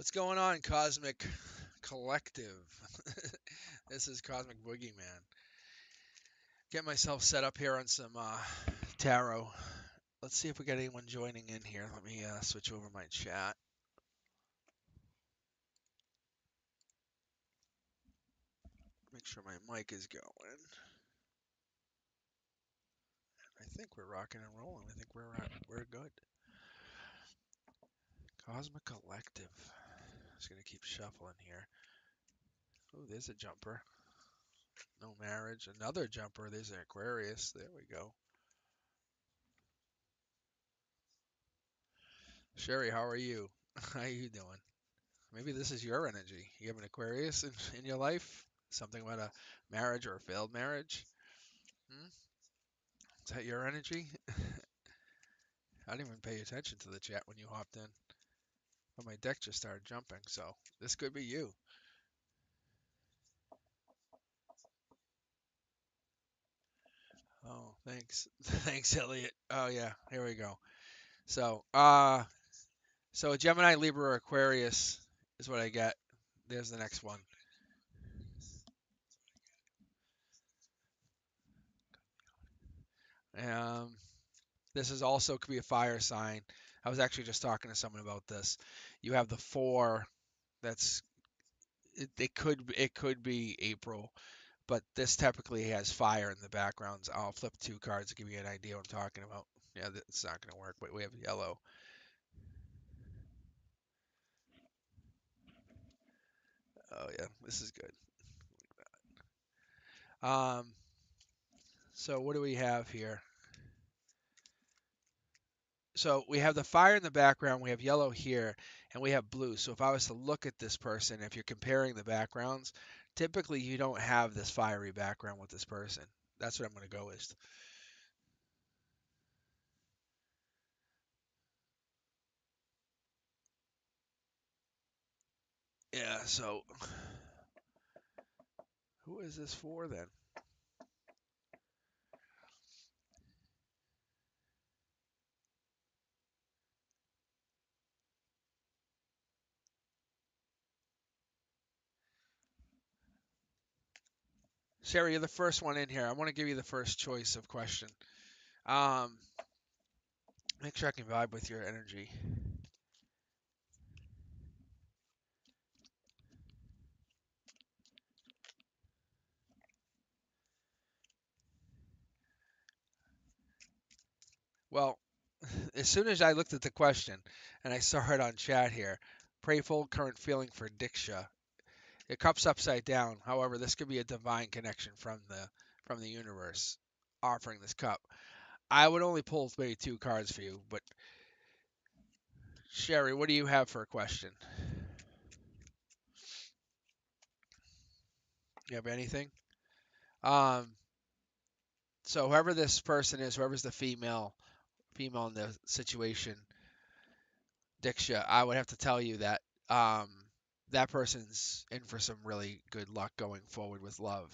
What's going on, Cosmic Collective? This is Cosmic Boogeyman. Get myself set up here on some tarot. Let's see if we got anyone joining in here. Let me switch over my chat. Make sure my mic is going. I think we're rocking and rolling. I think we're good. Cosmic Collective. Just gonna keep shuffling here. Oh, there's a jumper. No marriage. Another jumper. There's an Aquarius. There we go. Sherry, how are you? How you doing? Maybe this is your energy. You have an Aquarius in your life? Something about a marriage or a failed marriage? Hmm? Is that your energy? I didn't even pay attention to the chat when you hopped in. But my deck just started jumping, so this could be you. Oh, thanks. Thanks, Elliot. Oh yeah, here we go. So, so Gemini, Libra, Aquarius is what I get. There's the next one. Um, this is also could be a fire sign. I was actually just talking to someone about this. You have the four. That's it could be April, but this typically has fire in the backgrounds. I'll flip two cards to give you an idea what I'm talking about. Yeah, it's not going to work, but we have yellow. Oh yeah, this is good. Um, so what do we have here? So we have the fire in the background, we have yellow here, and we have blue. So if I was to look at this person, if you're comparing the backgrounds, typically you don't have this fiery background with this person. That's what I'm going to go with. Yeah, so who is this for then? Sherry, you're the first one in here. I want to give you the first choice of question. Um, Make sure I can vibe with your energy. Well, as soon as I looked at the question and I saw it on chat here, prayful current feeling for Diksha. It cup's upside down. However, this could be a divine connection from the universe offering this cup. I would only pull maybe two cards for you, but Sherry, what do you have for a question? You have anything? Um, so whoever this person is, whoever's the female in the situation, Diksha, I would have to tell you that um, that person's in for some really good luck going forward with love.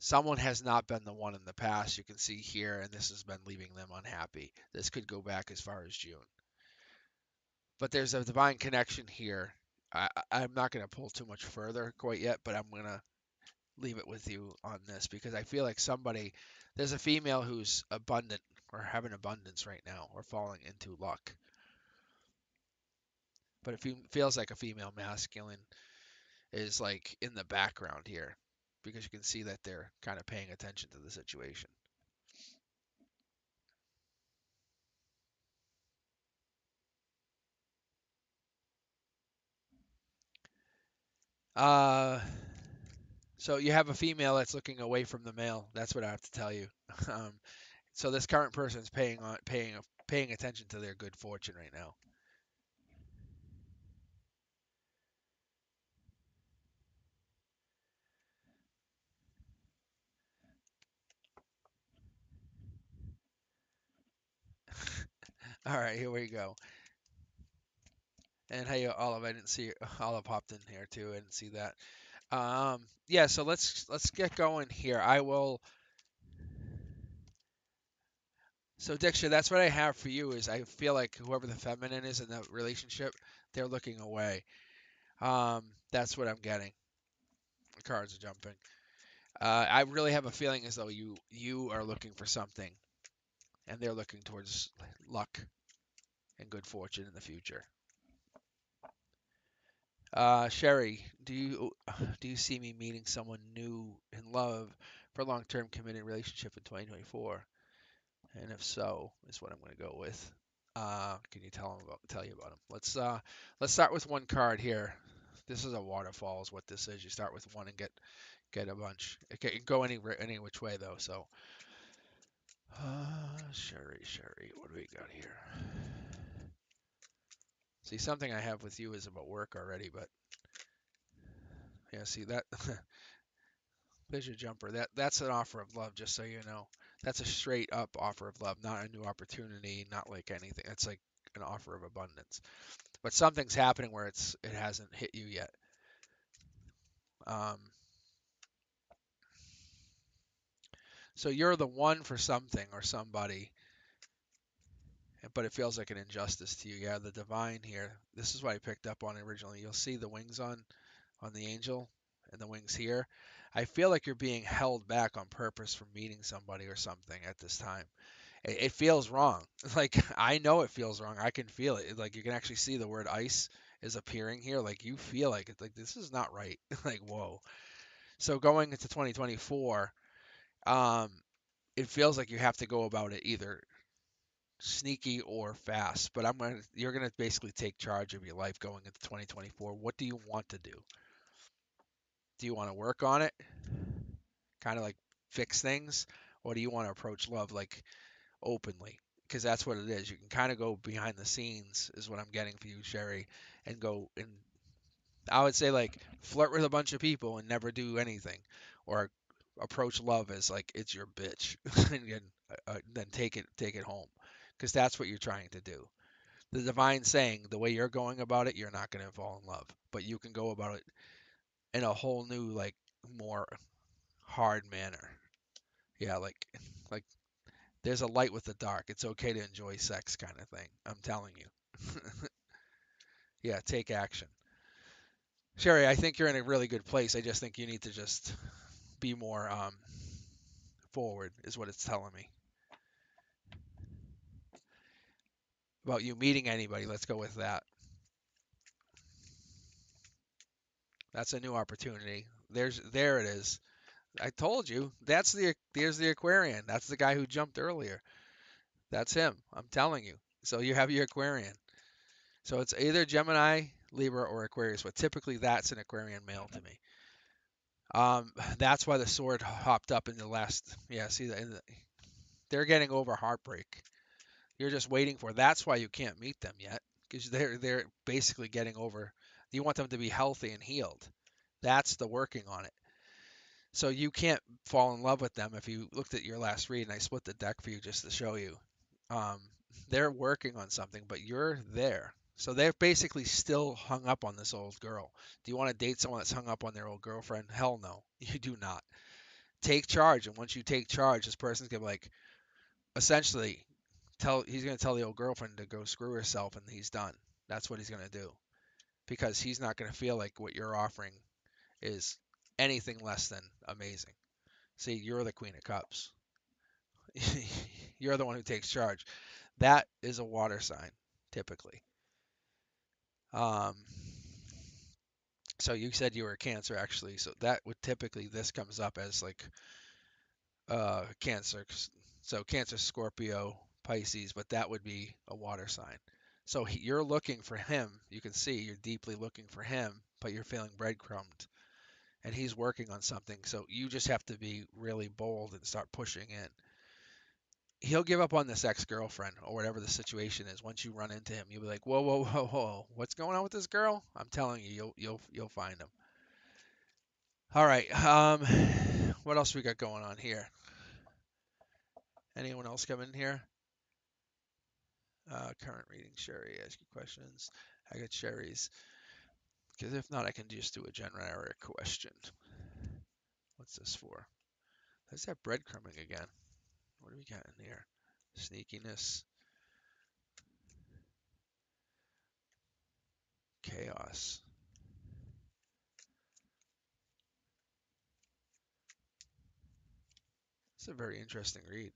Someone has not been the one in the past, you can see here, and this has been leaving them unhappy. This could go back as far as June. But there's a divine connection here. I'm not going to pull too much further quite yet, but I'm going to leave it with you on this because I feel like there's a female who's abundant or having abundance right now or falling into luck. But it feels like a female masculine is like in the background here because you can see that they're kind of paying attention to the situation. Uh, so you have a female that's looking away from the male. That's what I have to tell you. Um, so this current person's paying attention to their good fortune right now. All right, here we go. And hey, Olive, I didn't see Olive hopped in here too. I didn't see that. Yeah, so let's get going here. I will. So Diksha, that's what I have for you. Is I feel like whoever the feminine is in the relationship, they're looking away. That's what I'm getting. The cards are jumping. I really have a feeling as though you are looking for something, and they're looking towards luck and good fortune in the future. Sherry, do you see me meeting someone new in love for a long-term committed relationship in 2024? And if so, is what I'm going to go with. Can you tell you about them? Let's start with one card here. This is a waterfall, is what this is. You start with one and get a bunch. It can go any which way though. So, Sherry, what do we got here? See, something I have with you is about work already, but yeah, see that there's your jumper. That's an offer of love, just so you know. That's a straight up offer of love, not a new opportunity, not like anything. It's like an offer of abundance. But something's happening where it hasn't hit you yet. Um, so you're the one for something or somebody, but it feels like an injustice to you. Yeah, the divine here. This is what I picked up on originally. You'll see the wings on the angel and the wings here. I feel like you're being held back on purpose from meeting somebody or something at this time. It feels wrong. Like I know it feels wrong. I can feel it. Like you can actually see the word ice is appearing here. Like you feel like it's like this is not right. Like whoa. So going into 2024, um, it feels like you have to go about it either sneaky or fast. But you're gonna basically take charge of your life going into 2024. What do you want to do? Do you want to work on it, kind of like fix things, or do you want to approach love like openly? Because that's what it is. You can kind of go behind the scenes, is what I'm getting for you, Sherry, and go and I would say like flirt with a bunch of people and never do anything, or approach love as like it's your bitch, then take it home, because that's what you're trying to do. The divine saying the way you're going about it, you're not going to fall in love, but you can go about it in a whole new like more hard manner. Yeah, like there's a light with the dark. It's okay to enjoy sex kind of thing. I'm telling you. Yeah, take action. Sherry, I think you're in a really good place. I just think you need to just be more forward, is what it's telling me. About you meeting anybody, let's go with that. That's a new opportunity. There it is. I told you. There's the Aquarian. That's the guy who jumped earlier. That's him. I'm telling you. So you have your Aquarian. So it's either Gemini, Libra, or Aquarius, but typically that's an Aquarian male to me. That's why the sword hopped up in the last. Yeah, see, they're getting over heartbreak. You're just waiting for. That's why you can't meet them yet, because they're basically getting over. You want them to be healthy and healed. That's the working on it. So you can't fall in love with them if you looked at your last read, and I split the deck for you just to show you. Um, they're working on something, but you're there. So they're basically still hung up on this old girl. Do you want to date someone that's hung up on their old girlfriend? Hell no, you do not. Take charge, and once you take charge, this person's gonna be like, essentially, he's gonna tell the old girlfriend to go screw herself, and he's done. That's what he's gonna do, because he's not gonna feel like what you're offering is anything less than amazing. See, you're the Queen of Cups. You're the one who takes charge. That is a water sign, typically. Um, so you said you were a Cancer, actually. So that would typically, this comes up as like Cancer. So Cancer, Scorpio, Pisces, but that would be a water sign. So you're looking for him. You can see you're deeply looking for him, but you're feeling breadcrumbed, and he's working on something. So you just have to be really bold and start pushing in. He'll give up on this ex-girlfriend or whatever the situation is. Once you run into him, you'll be like, "Whoa, whoa, whoa, whoa! What's going on with this girl?" I'm telling you, you'll find him. All right. What else we got going on here? Anyone else come in here? Current reading, Sherry. Ask you questions. I got Sherry's. Because if not, I can just do a generic question. What's this for? There's that breadcrumbing again. What do we got in here? Sneakiness, chaos. It's a very interesting read.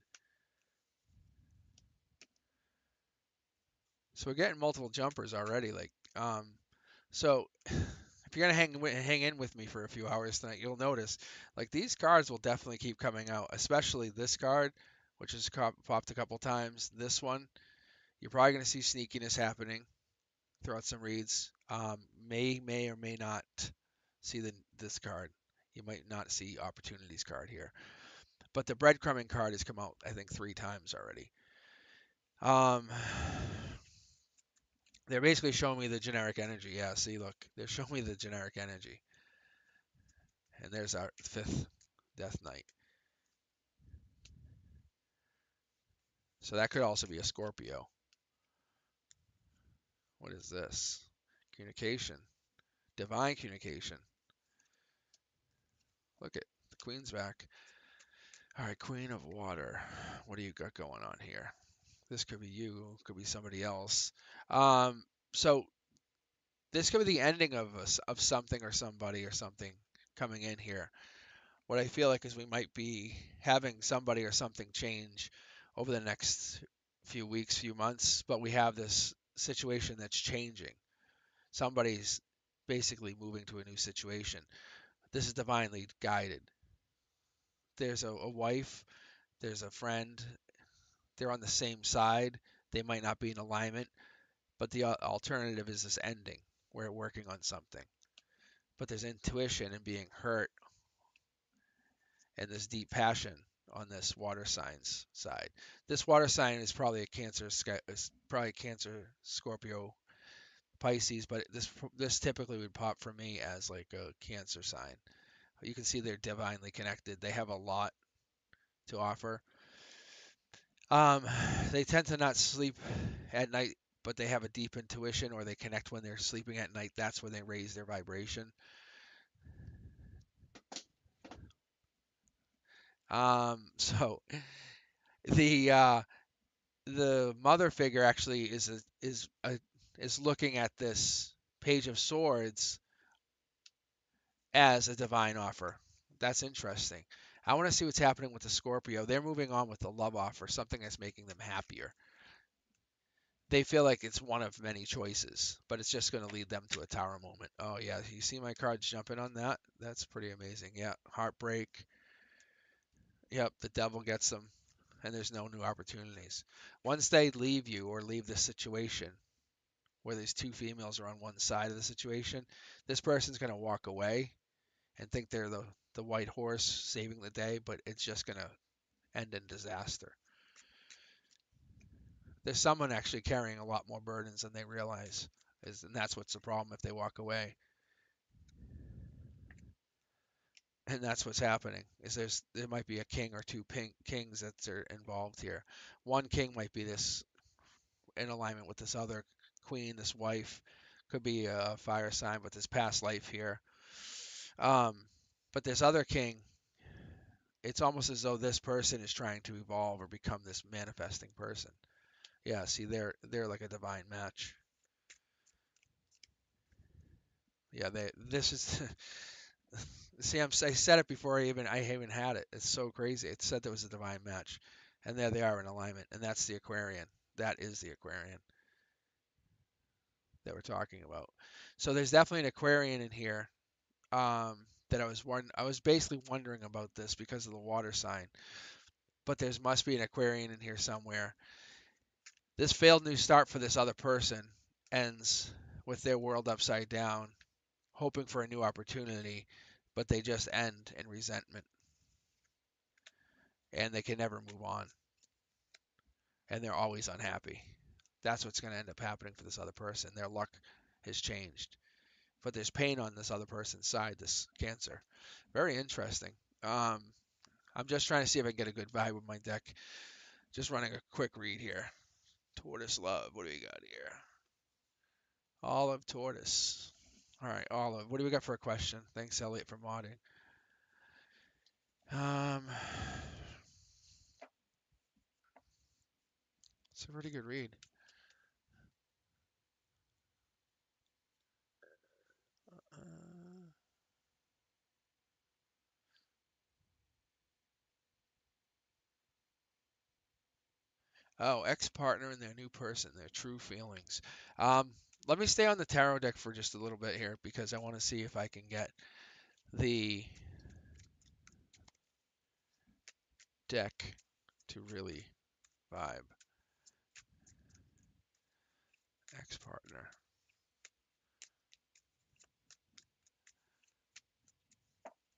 So we're getting multiple jumpers already. So if you're gonna hang in with me for a few hours tonight, you'll notice like these cards will definitely keep coming out, especially this card, which has popped a couple times. This one, you're probably gonna see sneakiness happening throughout some reads. May or may not see this card. You might not see opportunities card here, but the breadcrumbing card has come out I think 3 times already. Um, they're basically showing me the generic energy. Yeah, see, look, they're showing me the generic energy, and there's our 5th Death Knight. So that could also be a Scorpio. What is this? Communication, divine communication. Look at the Queen's back. All right, Queen of Water. What do you got going on here? This could be you, could be somebody else. So this could be the ending of something or somebody or something coming in here. What I feel like is we might be having somebody or something change over the next few weeks, few months, but we have this situation that's changing. Somebody's basically moving to a new situation. This is divinely guided. There's a wife, there's a friend, they're on the same side. They might not be in alignment, but the alternative is this ending. We're working on something. But there's intuition and being hurt and this deep passion on this water signs side. This water sign is probably a Cancer, Scorpio, Pisces, but this typically would pop for me as like a Cancer sign. You can see they're divinely connected. They have a lot to offer. Um, they tend to not sleep at night, but they have a deep intuition, or they connect when they're sleeping at night. That's when they raise their vibration. So the mother figure actually is looking at this Page of Swords as a divine offer. That's interesting. I want to see what's happening with the Scorpio. They're moving on with the love offer, something that's making them happier. They feel like it's one of many choices, but it's just going to lead them to a tower moment. Oh yeah, you see my cards jumping on that? That's pretty amazing. Yeah, heartbreak. Yep, the devil gets them, and there's no new opportunities. Once they leave you or leave the situation where these two females are on one side of the situation, this person's going to walk away and think they're the white horse saving the day, but it's just going to end in disaster. There's someone actually carrying a lot more burdens than they realize, and that's what's the problem if they walk away. And that's what's happening. Is there might be a king or two kings that are involved here. One king might be this in alignment with this other queen, this wife, could be a fire sign, but this past life here. Um, but this other king, it's almost as though this person is trying to evolve or become this manifesting person. Yeah, see, they're like a divine match. Yeah, this is see, I said it before I even had it. It's so crazy. It said there was a divine match, and there they are in alignment, and that's the Aquarian. That is the Aquarian that we're talking about. So there's definitely an Aquarian in here. That I was basically wondering about this because of the water sign, but there's must be an Aquarian in here somewhere. This failed new start for this other person ends with their world upside down, hoping for a new opportunity, but they just end in resentment and they can never move on and they're always unhappy. That's what's going to end up happening for this other person. Their luck has changed, but there's pain on this other person's side, this Cancer. Very interesting. Um, I'm just trying to see if I can get a good vibe with my deck. Just running a quick read here. Tortoise Love. What do we got here? Olive Tortoise. All right, Olive. What do we got for a question? Thanks, Elliot, for modding. Um, it's a pretty good read. Uh, Oh, ex-partner and their new person, their true feelings. Um, Let me stay on the tarot deck for just a little bit here because I want to see if I can get the deck to really vibe. Ex-partner.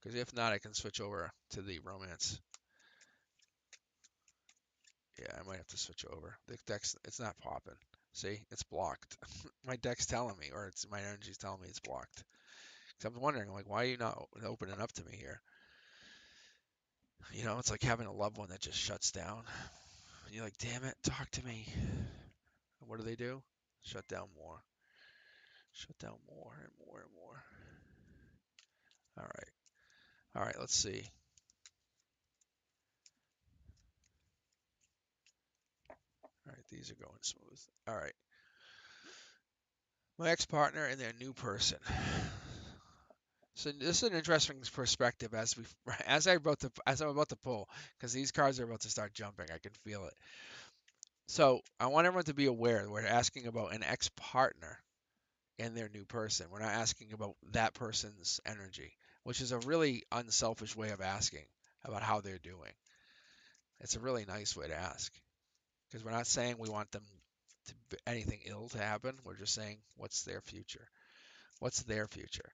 Because if not, I can switch over to the romance. Yeah, I might have to switch over. The deck's, it's not popping. See, it's blocked. My deck's telling me, or it's my energy's telling me it's blocked. So I'm wondering, like, why are you not opening up to me here? You know, it's like having a loved one that just shuts down. You're like, damn it, talk to me. And what do? Shut down more. Shut down more and more and more. All right. All right, let's see. All right, these are going smooth. All right. My ex-partner and their new person. So this is an interesting perspective as we as I'm about to pull because these cards are about to start jumping. I can feel it. So I want everyone to be aware we're asking about an ex-partner and their new person. We're not asking about that person's energy, which is a really unselfish way of asking about how they're doing. It's a really nice way to ask because we're not saying we want them to anything ill to happen. We're just saying what's their future? What's their future?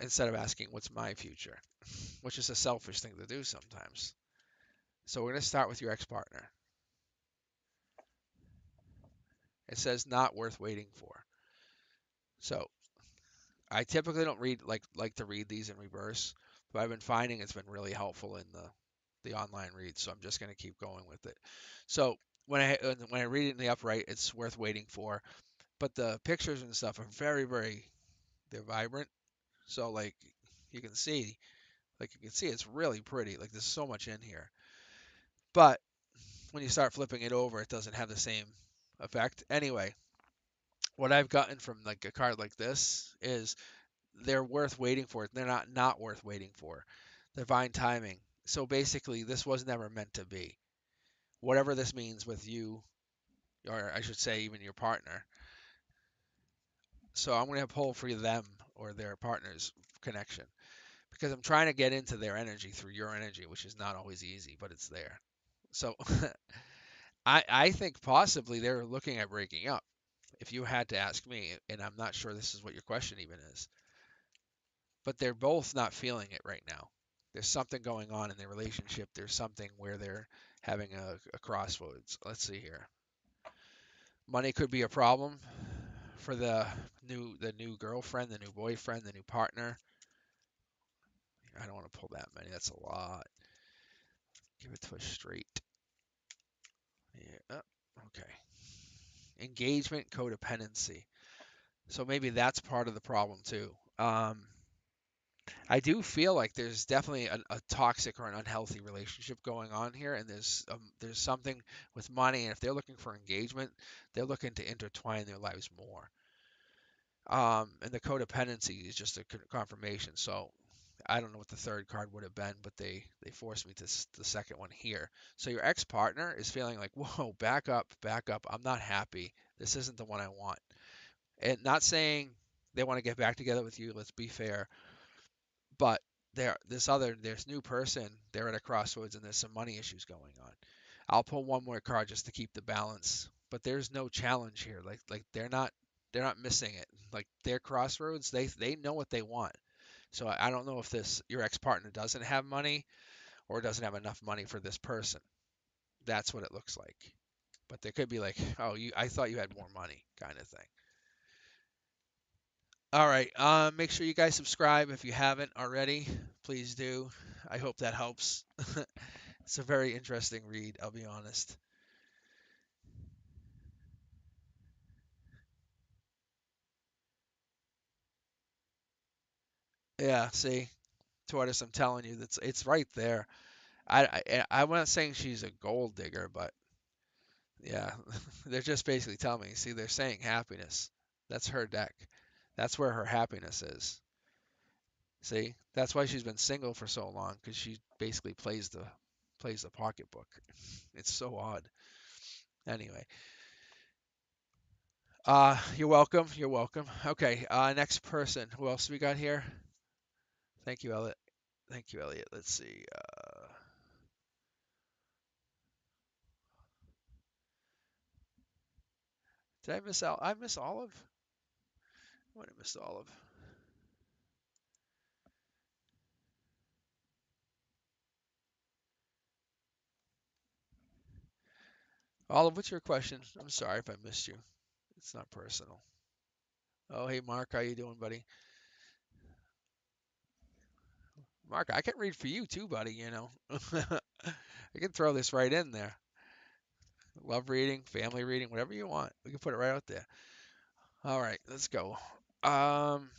Instead of asking what's my future, which is a selfish thing to do sometimes. So we're going to start with your ex-partner. It says not worth waiting for. So I typically don't like to read these in reverse, but I've been finding it's been really helpful in the online read, so I'm just going to keep going with it. So when I read it in the upright, it's worth waiting for, but the pictures and stuff are very they're vibrant. So you can see it's really pretty. Like there's so much in here. But when you start flipping it over, it doesn't have the same effect. Anyway, what I've gotten from like a card like this is they're worth waiting for. They're not worth waiting for. Divine timing. So basically, this was never meant to be. Whatever this means with you, or I should say, even your partner. So I'm going to pull for them or their partner's connection because I'm trying to get into their energy through your energy, which is not always easy, but it's there. So I think possibly they're looking at breaking up. If you had to ask me, and I'm not sure this is what your question even is, but they're both not feeling it right now. There's something going on in their relationship. There's something where they're having a crossroads. Let's see here. Money could be a problem for the new girlfriend, the new boyfriend, the new partner. I don't want to pull that many. That's a lot. Give it to us straight. Yeah. Okay. Engagement, codependency. So maybe that's part of the problem too. I do feel like there's definitely a toxic or an unhealthy relationship going on here, and there's something with money, and if they're looking for engagement, they're looking to intertwine their lives more. And the codependency is just a confirmation. So I don't know what the third card would have been, but they forced me to the second one here. So your ex-partner is feeling like, whoa, back up, back up. I'm not happy. This isn't the one I want. And not saying they want to get back together with you. Let's be fair. But this new person, they're at a crossroads and there's some money issues going on. I'll pull one more card just to keep the balance, but there's no challenge here. Like they're not missing it. Like their crossroads, they know what they want. So I don't know if this your ex-partner doesn't have money or doesn't have enough money for this person. That's what it looks like. But there could be like, oh, I thought you had more money kind of thing. All right. Make sure you guys subscribe if you haven't already. Please do. I hope that helps. It's a very interesting read, I'll be honest. Yeah, see, Tortoise, I'm telling you, that's it's right there. I'm not saying she's a gold digger, but yeah, they're just basically telling me. See, they're saying happiness. That's her deck. That's where her happiness is. See, that's why she's been single for so long, because she basically plays the pocketbook. It's so odd. Anyway, you're welcome. You're welcome. Okay, next person. Who else we got here? Thank you, Elliot. Thank you, Elliot. Let's see. Did I miss out? I miss Olive. I might have missed Olive. Olive, what's your question? I'm sorry if I missed you. It's not personal. Oh, hey, Mark, how you doing, buddy? Mark, I can read for you too, buddy. I can throw this right in there. Love reading, family reading, whatever you want. We can put it right out there. All right, let's go. Um,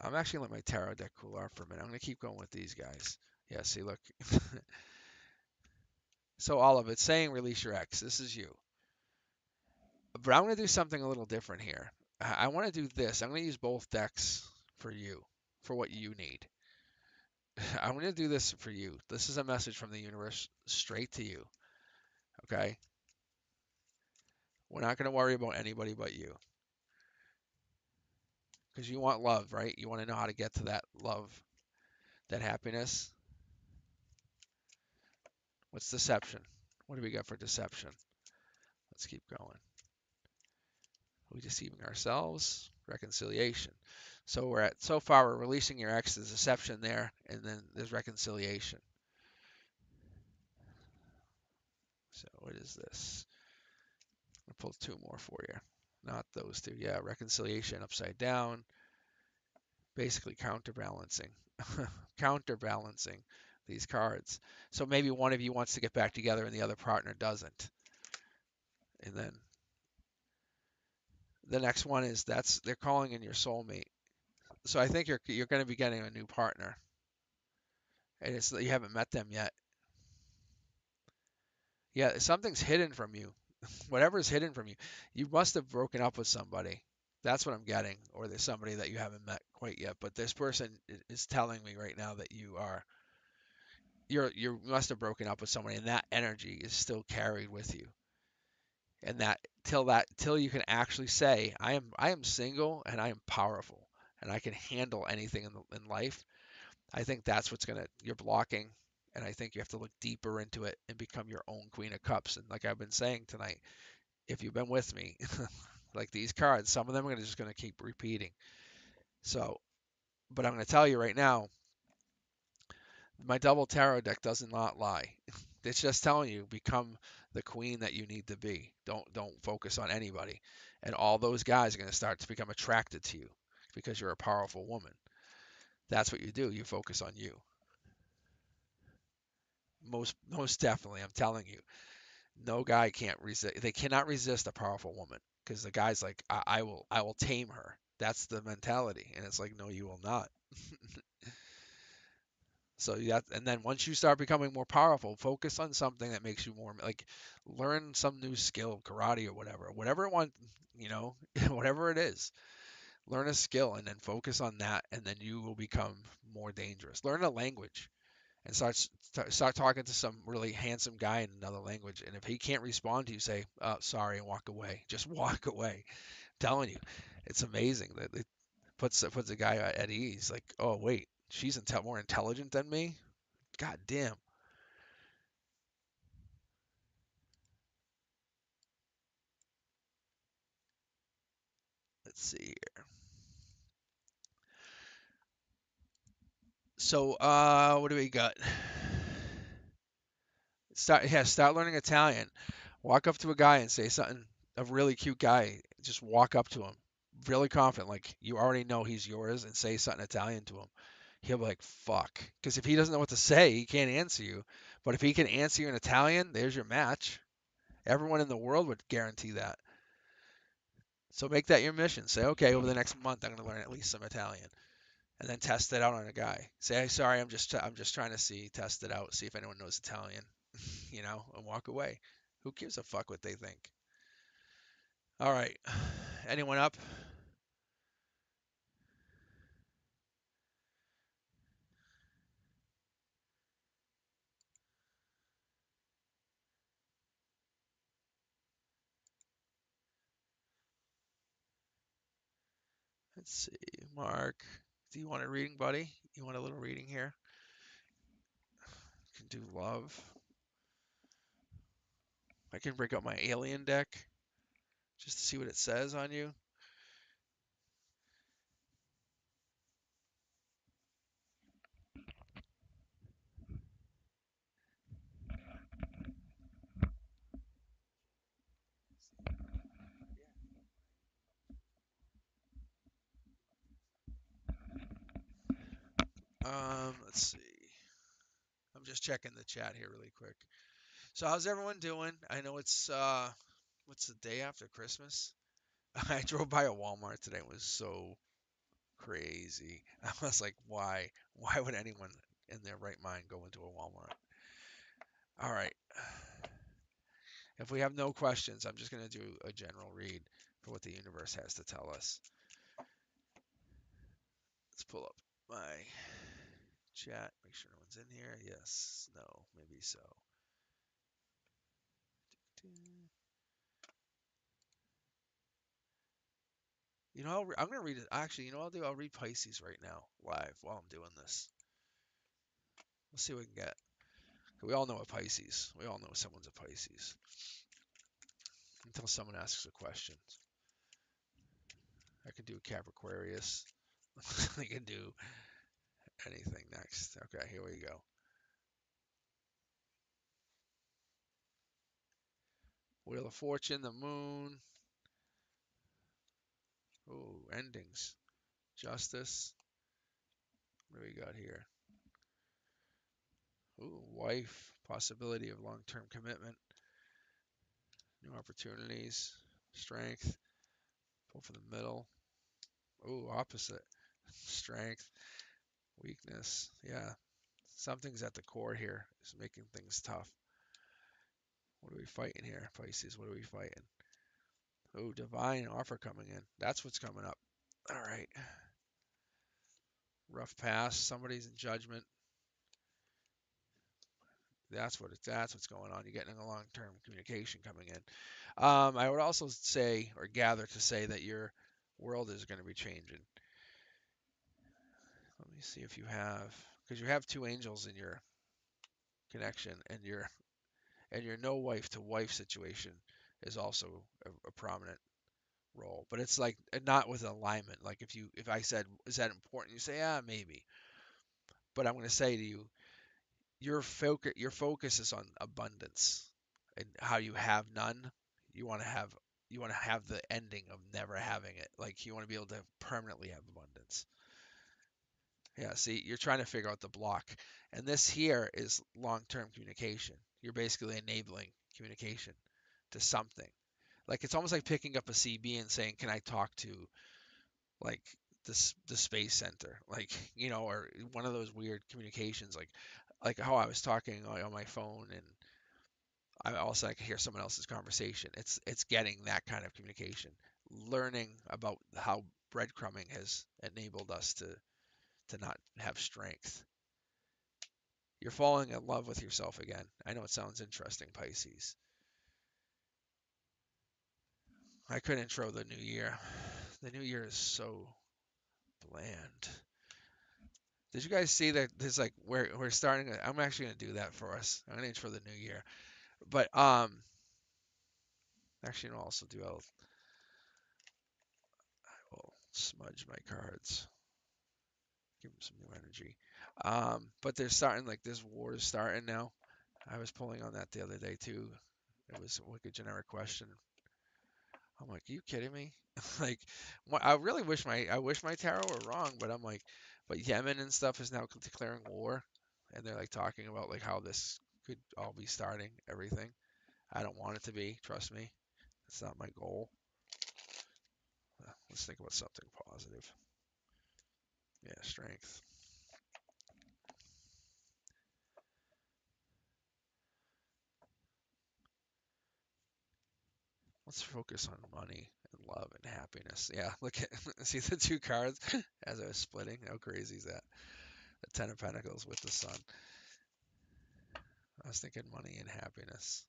I'm actually gonna let my tarot deck cool off for a minute. I'm gonna keep going with these guys. Yeah, see, look. So all of it's saying release your ex. This is you. But I'm gonna do something a little different here. I want to do this. I'm gonna use both decks for you, for what you need. I'm gonna do this for you. This is a message from the universe straight to you. Okay? We're not gonna worry about anybody but you. Because you want love, right? You want to know how to get to that love, that happiness. What's deception? What do we got for deception? Let's keep going. Are we deceiving ourselves? Reconciliation. So far we're releasing your ex, there's deception there, and then there's reconciliation. So what is this? I'll pull two more for you. Not those two. Yeah, reconciliation upside down. Basically counterbalancing. Counterbalancing these cards. So maybe one of you wants to get back together and the other partner doesn't. And then the next one is that's they're calling in your soulmate. So I think you're going to be getting a new partner, and it's you haven't met them yet. Yeah, something's hidden from you. Whatever is hidden from you, you must have broken up with somebody. That's what I'm getting, or there's somebody that you haven't met quite yet. But this person is telling me right now that you must have broken up with somebody, and that energy is still carried with you. And till you can actually say, I am single and I am powerful and I can handle anything in life. I think that's what's gonna you're blocking, and I think you have to look deeper into it and become your own Queen of Cups. And like I've been saying tonight, if you've been with me, like these cards, some of them are just gonna keep repeating. So, but I'm gonna tell you right now, my double tarot deck does not lie. It's just telling you become the queen that you need to be. Don't focus on anybody. And all those guys are going to start to become attracted to you because you're a powerful woman. That's what you do. You focus on you. Most definitely, I'm telling you. No guy can't resist. They cannot resist a powerful woman because the guy's like, I will tame her. That's the mentality. And it's like, no, you will not. So and then once you start becoming more powerful, focus on something that makes you more like learn some new skill, karate or whatever it want, you know, whatever it is. Learn a skill and then focus on that, and then you will become more dangerous. Learn a language and start talking to some really handsome guy in another language. And if he can't respond to you, say, sorry, and walk away. Just walk away. I'm telling you, it's amazing that it puts a guy at ease. Like, oh wait, she's more intelligent than me. God damn. Let's see here. So, what do we got? Start learning Italian. Walk up to a guy and say something. A really cute guy. Just walk up to him, really confident, like you already know he's yours, and say something Italian to him. He'll be like, "Fuck," because if he doesn't know what to say, he can't answer you. But if he can answer you in Italian, there's your match. Everyone in the world would guarantee that. So make that your mission. Say, okay, over the next month, I'm going to learn at least some Italian. And then test it out on a guy. Say, hey, sorry, I'm just trying to test it out, see if anyone knows Italian, and walk away. Who gives a fuck what they think? All right. Anyone up? Let's see, Mark. Do you want a reading, buddy? You want a little reading here? Can do love. I can break out my alien deck just to see what it says on you. Let's see. I'm just checking the chat here really quick. So how's everyone doing? I know it's what's the day after Christmas? I drove by a Walmart today. It was so crazy. I was like, why? Why would anyone in their right mind go into a Walmart? All right. If we have no questions, I'm just going to do a general read for what the universe has to tell us. Let's pull up my chat, make sure no one's in here. Yes, no, maybe so. You know, I'm going to read it. Actually, you know what I'll do? I'll read Pisces right now, live, while I'm doing this. We'll see what we can get. We all know a Pisces. We all know someone's a Pisces. Until someone asks a question. I can do Capricornus. I can do anything next. Okay, here we go. Wheel of Fortune, the Moon. Ooh, endings. Justice. What do we got here? Ooh, wife. Possibility of long-term commitment. New opportunities. Strength. Pull for the middle. Ooh, opposite. Strength. Weakness. Yeah. Something's at the core here. It's making things tough. What are we fighting here, Pisces? What are we fighting? Oh, divine offer coming in. That's what's coming up. All right. Rough pass. Somebody's in judgment. That's what's going on. You're getting a long-term communication coming in. I would also say or gather to say that your world is going to be changing. Let me see if you have, because you have two angels in your connection, and your no wife to wife situation is also a prominent role. But it's like not with alignment. Like if I said, is that important? You say, yeah, maybe. But I'm going to say to you, your focus is on abundance and how you have none. You want to have you want to have the ending of never having it. Like you want to be able to permanently have abundance. Yeah, see, you're trying to figure out the block. And this here is long-term communication. You're basically enabling communication to something. Like it's almost like picking up a CB and saying, "Can I talk to like the space center?" Like, or one of those weird communications like how I was talking on my phone and I could hear someone else's conversation. It's getting that kind of communication, learning about how breadcrumbing has enabled us to not have strength. You're falling in love with yourself again. I know it sounds interesting, Pisces. I could intro the new year. The new year is so bland. Did you guys see that there's like we're starting I'm actually gonna do that for us. I'm gonna intro the new year. But actually I'll also do I will smudge my cards. Give them some new energy. But they're starting like this war is starting now. I was pulling on that the other day too. It was like a generic question. I'm like, are you kidding me? Like, I wish my tarot were wrong, but I'm like, but Yemen and stuff is now declaring war, and they're like talking about like how this could all be starting everything. I don't want it to be, trust me. That's not my goal. Let's think about something positive. Yeah, strength. Let's focus on money and love and happiness. Yeah, look at see the two cards as I was splitting. How crazy is that? The Ten of Pentacles with the Sun. I was thinking money and happiness.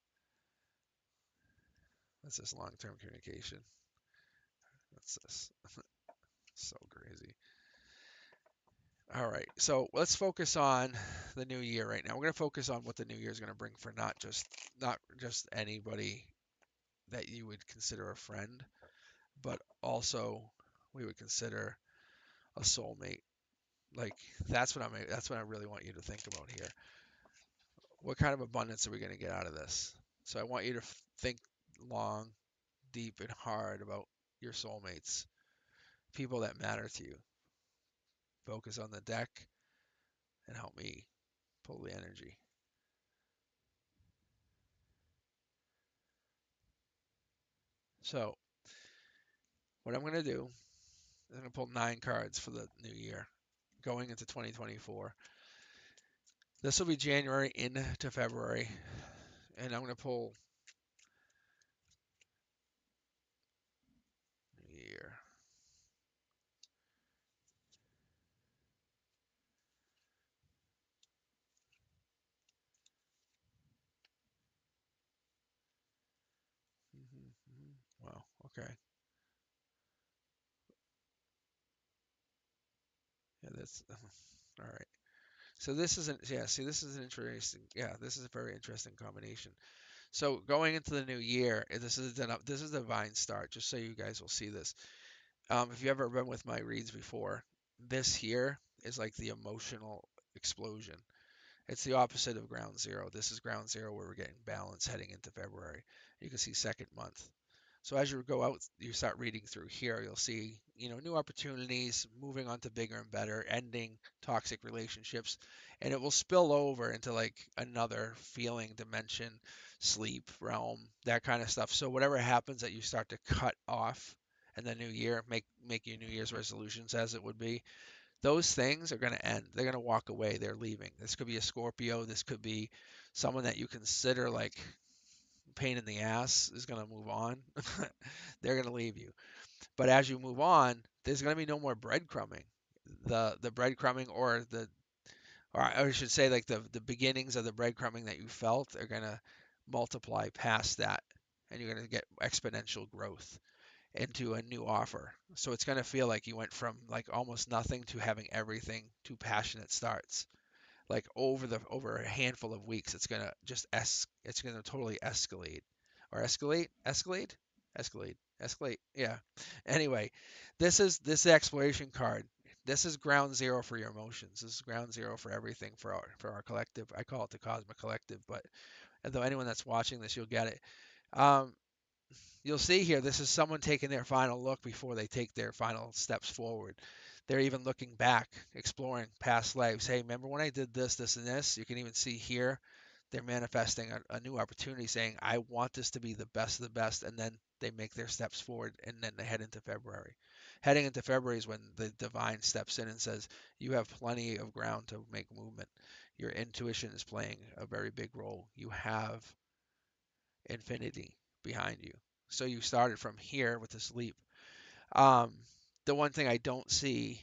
That's this long-term communication. What's this? So crazy. All right, so let's focus on the new year right now. We're going to focus on what the new year is going to bring for not just anybody that you would consider a friend, but also we would consider a soulmate. Like that's what I really want you to think about here. What kind of abundance are we going to get out of this? So I want you to think long, deep, and hard about your soulmates, people that matter to you. Focus on the deck and help me pull the energy. So what I'm going to do is I'm going to pull 9 cards for the new year going into 2024. This will be January into February, and I'm going to pull new year. Wow. Okay. Yeah, that's all right. So this isn't, yeah, see, this is an interesting, yeah, this is a very interesting combination. So going into the new year, this is a divine start, just so you guys will see this. If you ever been with my reads before, this here is like the emotional explosion. It's the opposite of ground zero. This is ground zero where we're getting balance heading into February. You can see second month. So as you go out, you start reading through here, you'll see, new opportunities, moving on to bigger and better, ending toxic relationships, and it will spill over into like another feeling dimension, sleep realm, that kind of stuff. So whatever happens that you start to cut off in the new year, make your New Year's resolutions as it would be, those things are going to end. They're going to walk away. They're leaving. This could be a Scorpio. This could be someone that you consider like pain in the ass is going to move on. They're going to leave you. But as you move on, there's going to be no more breadcrumbing. The breadcrumbing or I should say like the beginnings of the breadcrumbing that you felt are going to multiply past that, and you're going to get exponential growth into a new offer. So it's going to feel like you went from like almost nothing to having everything to passionate starts. Like over a handful of weeks, it's gonna it's gonna totally escalate or escalate. Yeah. Anyway, this exploration card. This is ground zero for your emotions. This is ground zero for everything for our collective. I call it the cosmic collective, but though anyone that's watching this, you'll get it. Um, You'll see here, this is someone taking their final look before they take their final steps forward. They're even looking back, exploring past lives. Hey, remember when I did this, this, and this? You can even see here, they're manifesting a new opportunity, saying, I want this to be the best of the best. And then they make their steps forward, and then they head into February. Heading into February is when the divine steps in and says, you have plenty of ground to make movement. Your intuition is playing a very big role. You have infinity behind you. So you started from here with this leap. Um, the one thing I don't see,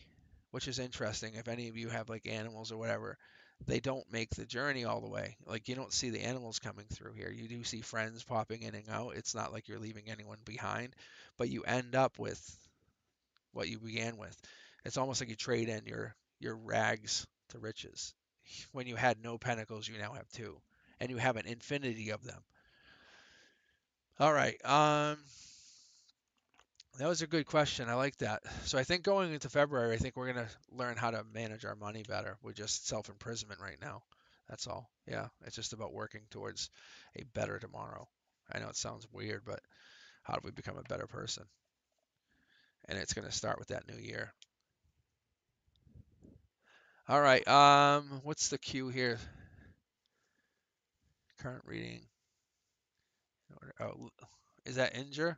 which is interesting, if any of you have like animals or whatever, they don't make the journey all the way. Like you don't see the animals coming through here. You do see friends popping in and out. It's not like you're leaving anyone behind, but you end up with what you began with. It's almost like you trade in your rags to riches. When you had no pentacles, you now have two, and you have an infinity of them. All right. That was a good question. I like that. So I think going into February, I think we're gonna learn how to manage our money better. We're just self-imprisonment right now. That's all. Yeah, it's just about working towards a better tomorrow. I know it sounds weird, but how do we become a better person? And it's gonna start with that new year. All right. What's the cue here? Current reading. Oh, is that injure?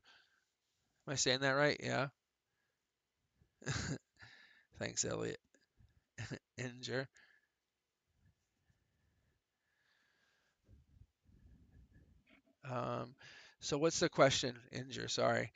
Am I saying that right? Yeah. Thanks, Elliot. Injure. Um, so what's the question? Injure. Sorry.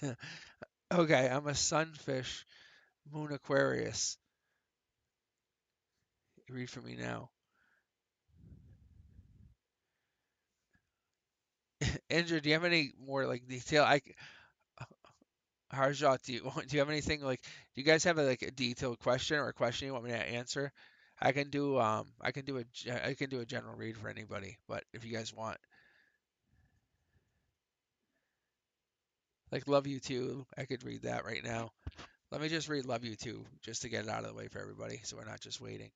Okay, I'm a sunfish, moon Aquarius. Read for me now. Andrew, do you have any more like detail? Harjot, do you have anything like? Do you guys have like a detailed question or a question you want me to answer? I can do a general read for anybody, but if you guys want, like Love You Too, I could read that right now. Let me just read Love You Too just to get it out of the way for everybody, so we're not just waiting.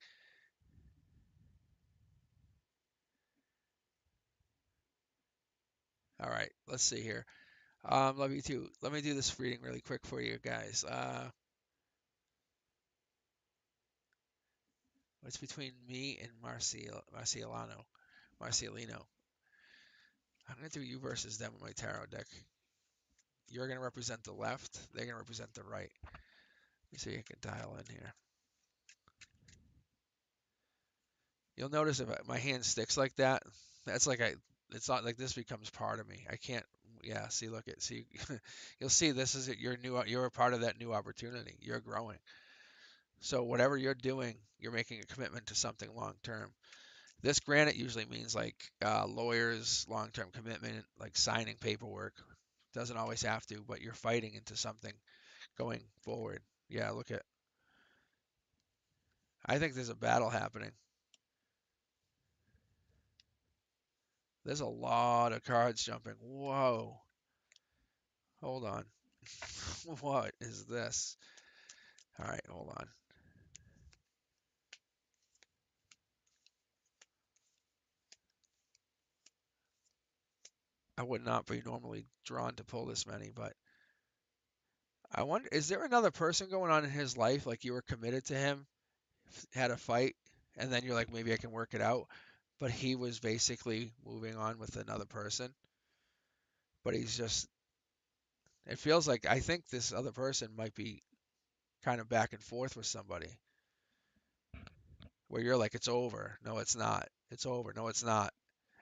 All right, let's see here. Love You Too. Let me do this reading really quick for you guys. What's between me and Marcialino? I'm gonna do you versus them with my tarot deck. You're gonna represent the left. They're gonna represent the right. Let me see if I can dial in here. You'll notice if my hand sticks like that, that's like I. It's not like this becomes part of me. I can't. Yeah. See, look at. See, you'll see this is your new. You're a part of that new opportunity. You're growing. So whatever you're doing, you're making a commitment to something long term. This granite usually means like lawyers, long term commitment, like signing paperwork. Doesn't always have to, but you're fighting into something going forward. Yeah, look at. I think there's a battle happening. There's a lot of cards jumping. Whoa. Hold on. What is this? All right, hold on. I would not be normally drawn to pull this many, but I wonder, is there another person going on in his life? Like you were committed to him, had a fight, and then you're like, maybe I can work it out. But he was basically moving on with another person. But he's just, it feels like I think this other person might be kind of back and forth with somebody where you're like, it's over. No, it's not. It's over. No, it's not.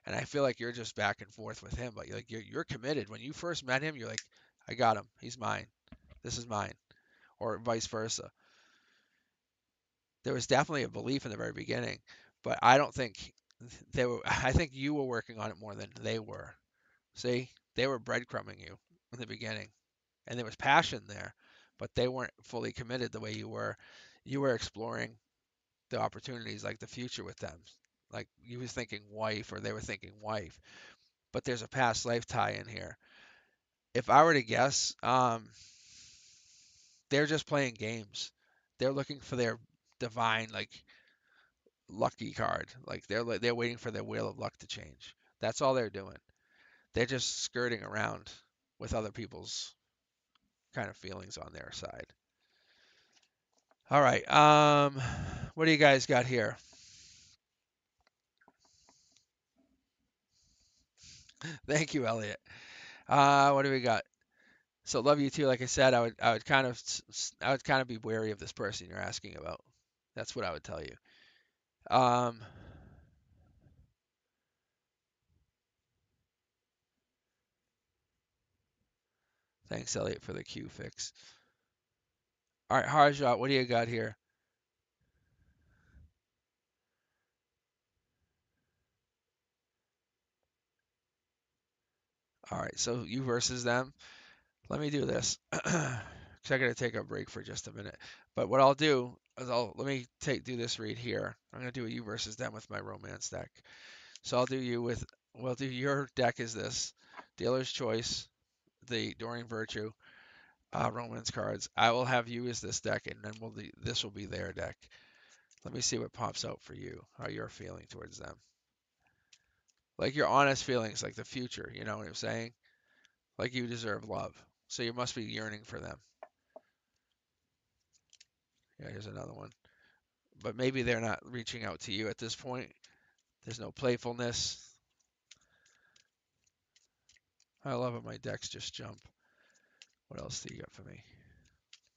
And I feel like you're just back and forth with him, but you're committed. When you first met him, you're like, I got him. He's mine. This is mine, or vice versa. There was definitely a belief in the very beginning, but I don't think they were. I think you were working on it more than they were. See, they were breadcrumbing you in the beginning, and there was passion there, but they weren't fully committed the way you were. You were exploring the opportunities, like the future with them. Like you was thinking wife, or they were thinking wife, but there's a past life tie in here. If I were to guess, they're just playing games. They're looking for their divine, like lucky card. Like they're waiting for their wheel of luck to change. That's all they're doing. They're just skirting around with other people's kind of feelings on their side. All right. What do you guys got here? Thank you, Elliot. What do we got? So love you too. Like I said, I would kind of be wary of this person you're asking about. That's what I would tell you. Um, Thanks, Elliot, for the Q fix. All right, Harjot, what do you got here? All right, so you versus them. Let me do this because I got to take a break for just a minute. But what I'll do is let me do this read here. I'm gonna do a you versus them with my romance deck. So I'll do you with well, do your deck is this dealer's choice, the Dorian Virtue, romance cards. I will have you as this deck, and then this will be their deck. Let me see what pops out for you. How you're feeling towards them, like your honest feelings, like the future. You know what I'm saying? Like you deserve love, so you must be yearning for them. Yeah, here's another one. But maybe they're not reaching out to you at this point. There's no playfulness. I love it. My decks just jump. What else do you got for me?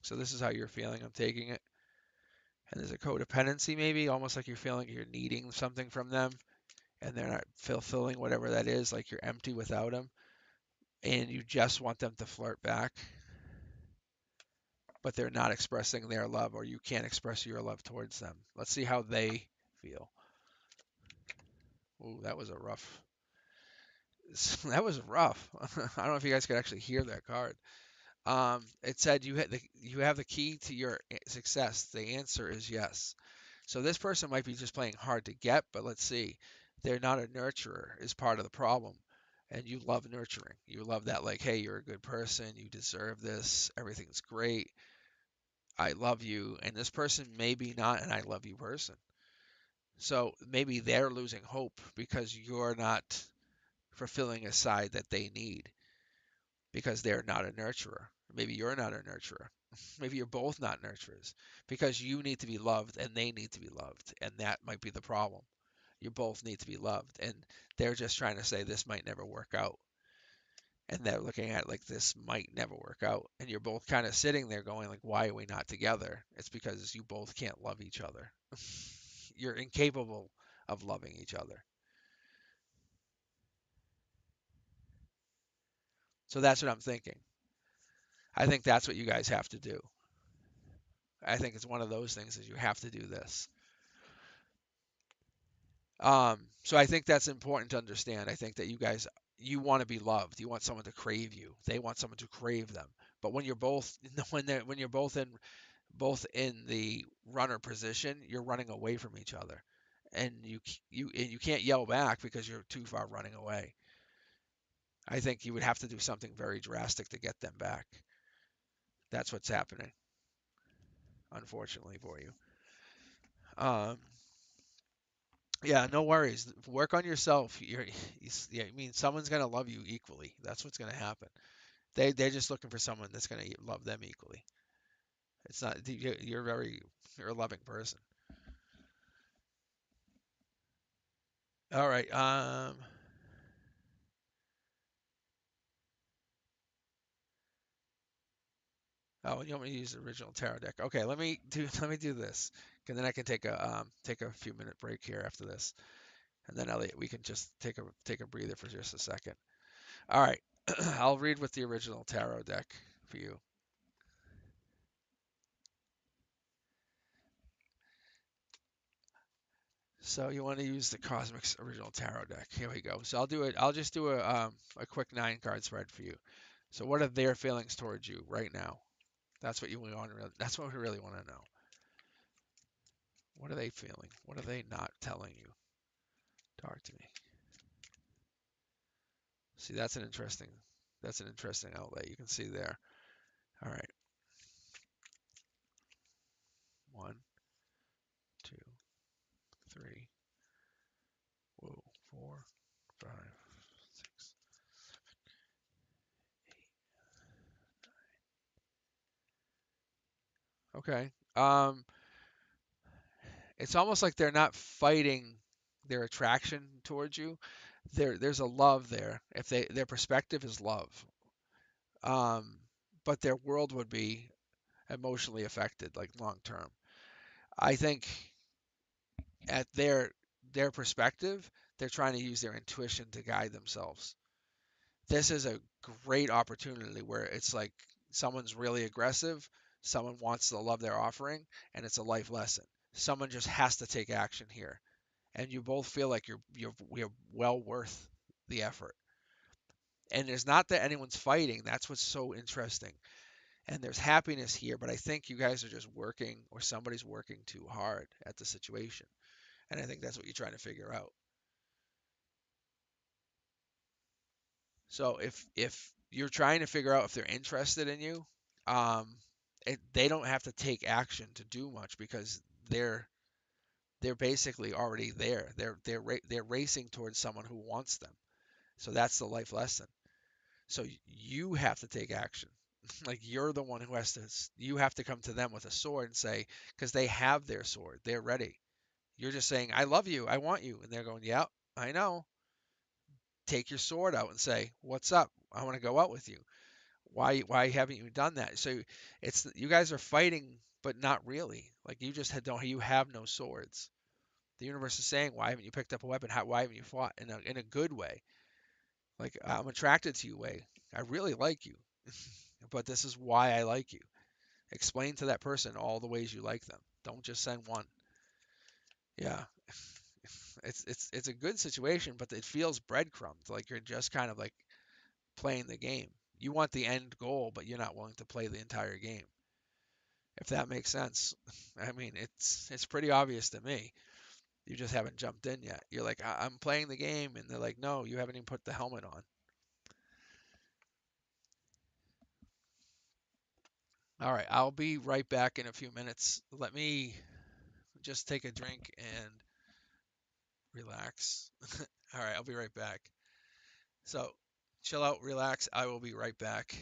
So this is how you're feeling. I'm taking it. And there's a codependency, maybe almost like you're feeling you're needing something from them, and they're not fulfilling whatever that is. Like you're empty without them, and you just want them to flirt back. but they're not expressing their love, or you can't express your love towards them. Let's see how they feel. Ooh, that was a rough. That was rough. I don't know if you guys could actually hear that card. It said you have the key to your success. The answer is yes. So this person might be just playing hard to get, but let's see. They're not a nurturer is part of the problem. And you love nurturing. You love that, like, hey, you're a good person. You deserve this. Everything's great. I love you. And this person may be not an I love you person. So maybe they're losing hope because you're not fulfilling a side that they need because they're not a nurturer. Maybe you're not a nurturer. Maybe you're both not nurturers because you need to be loved and they need to be loved. And that might be the problem. You both need to be loved. And they're just trying to say this might never work out. And they're looking at it like this might never work out. And you're both kind of sitting there going like, why are we not together? It's because you both can't love each other. You're incapable of loving each other. So that's what I'm thinking. I think that's what you guys have to do. I think it's one of those things is you have to do this. So I think that's important to understand. I think that you want to be loved. You want someone to crave you. They want someone to crave them. But when you're both when you're both in the runner position, you're running away from each other, and you can't yell back because you're too far running away. I think you would have to do something very drastic to get them back. That's what's happening, unfortunately for you. Um, Yeah, no worries. Work on yourself. Yeah, I mean, someone's gonna love you equally. That's what's gonna happen. They're just looking for someone that's gonna love them equally. It's not you're a loving person. All right. Oh, you want me to use the original tarot deck? Okay, let me do this, and then I can take a few minute break here after this, and then Elliot, we can just take a breather for just a second. All right, I'll read with the original tarot deck for you. So you want to use the Cosmic's original tarot deck. Here we go. So I'll do it. I'll just do a quick 9 card spread for you. So what are their feelings towards you right now? That's what you want. That's what we really want to know. What are they feeling? What are they not telling you? Talk to me. See, that's an interesting outlet. You can see there. All right. 1, 2, 3. Whoa. 4, 5, 6. Okay. It's almost like they're not fighting their attraction towards you. There's a love there. If their perspective is love, um, but their world would be emotionally affected, like long term. I think at their perspective, they're trying to use their intuition to guide themselves. This is a great opportunity where it's like someone's really aggressive, someone wants the love they're offering, and it's a life lesson. Someone just has to take action here, and you both feel like you're well worth the effort. And it's not that anyone's fighting. That's what's so interesting. And there's happiness here, but I think you guys are just working, or somebody's working too hard at the situation. And I think that's what you're trying to figure out. So if you're trying to figure out if they're interested in you, um, they don't have to take action to do much because they're basically already there. They're racing towards someone who wants them. So that's the life lesson. So you have to take action. Like you're the one who has to, you have to come to them with a sword and say, because they have their sword, they're ready. You're just saying, I love you, I want you. And they're going, yeah, I know. Take your sword out and say, what's up? I want to go out with you. Why haven't you done that? So it's you guys are fighting, but not really. Like you just don't, you have no swords. The universe is saying, why haven't you picked up a weapon? Why haven't you fought in a good way? Like I'm attracted to you way. I really like you, but this is why I like you. Explain to that person all the ways you like them. Don't just send one. Yeah, it's a good situation, but it feels breadcrumbed, like you're just kind of like playing the game. You want the end goal, but you're not willing to play the entire game. If that makes sense. I mean, it's pretty obvious to me. You just haven't jumped in yet. You're like, I'm playing the game, and they're like, no, you haven't even put the helmet on. All right, I'll be right back in a few minutes. Let me just take a drink and relax. All right, I'll be right back. So, chill out, relax. I will be right back.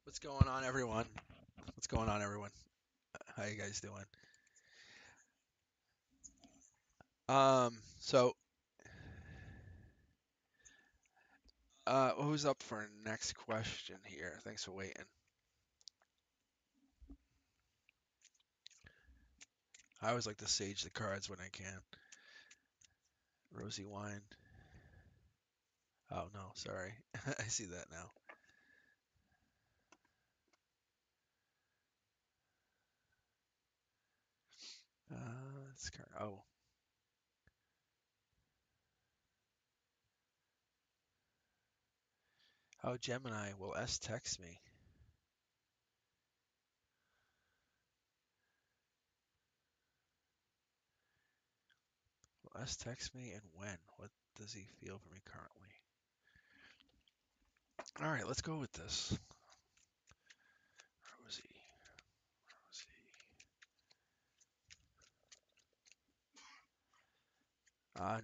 What's going on, everyone? What's going on, everyone? How you guys doing? So, who's up for next question here? Thanks for waiting. I always like to sage the cards when I can. Rosy wine. Oh no, sorry. I see that now. This card. Oh, Gemini. Will S text me? Will S text me, and when? What does he feel for me currently? All right, let's go with this. Rosie.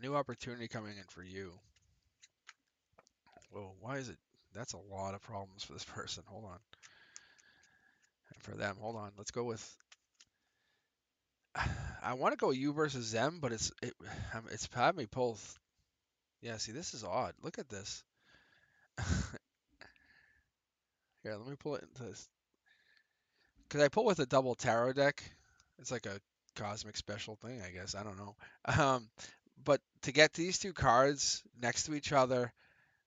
New opportunity coming in for you. Whoa, why is it? That's a lot of problems for this person. Hold on. And for them, hold on. Let's go with. I want to go you versus them, but it's had me pull. Yeah, see, this is odd. Look at this. Here, let me pull it into this. Because I pull with a double tarot deck. It's like a cosmic special thing, I guess. I don't know. Um, but to get these two cards next to each other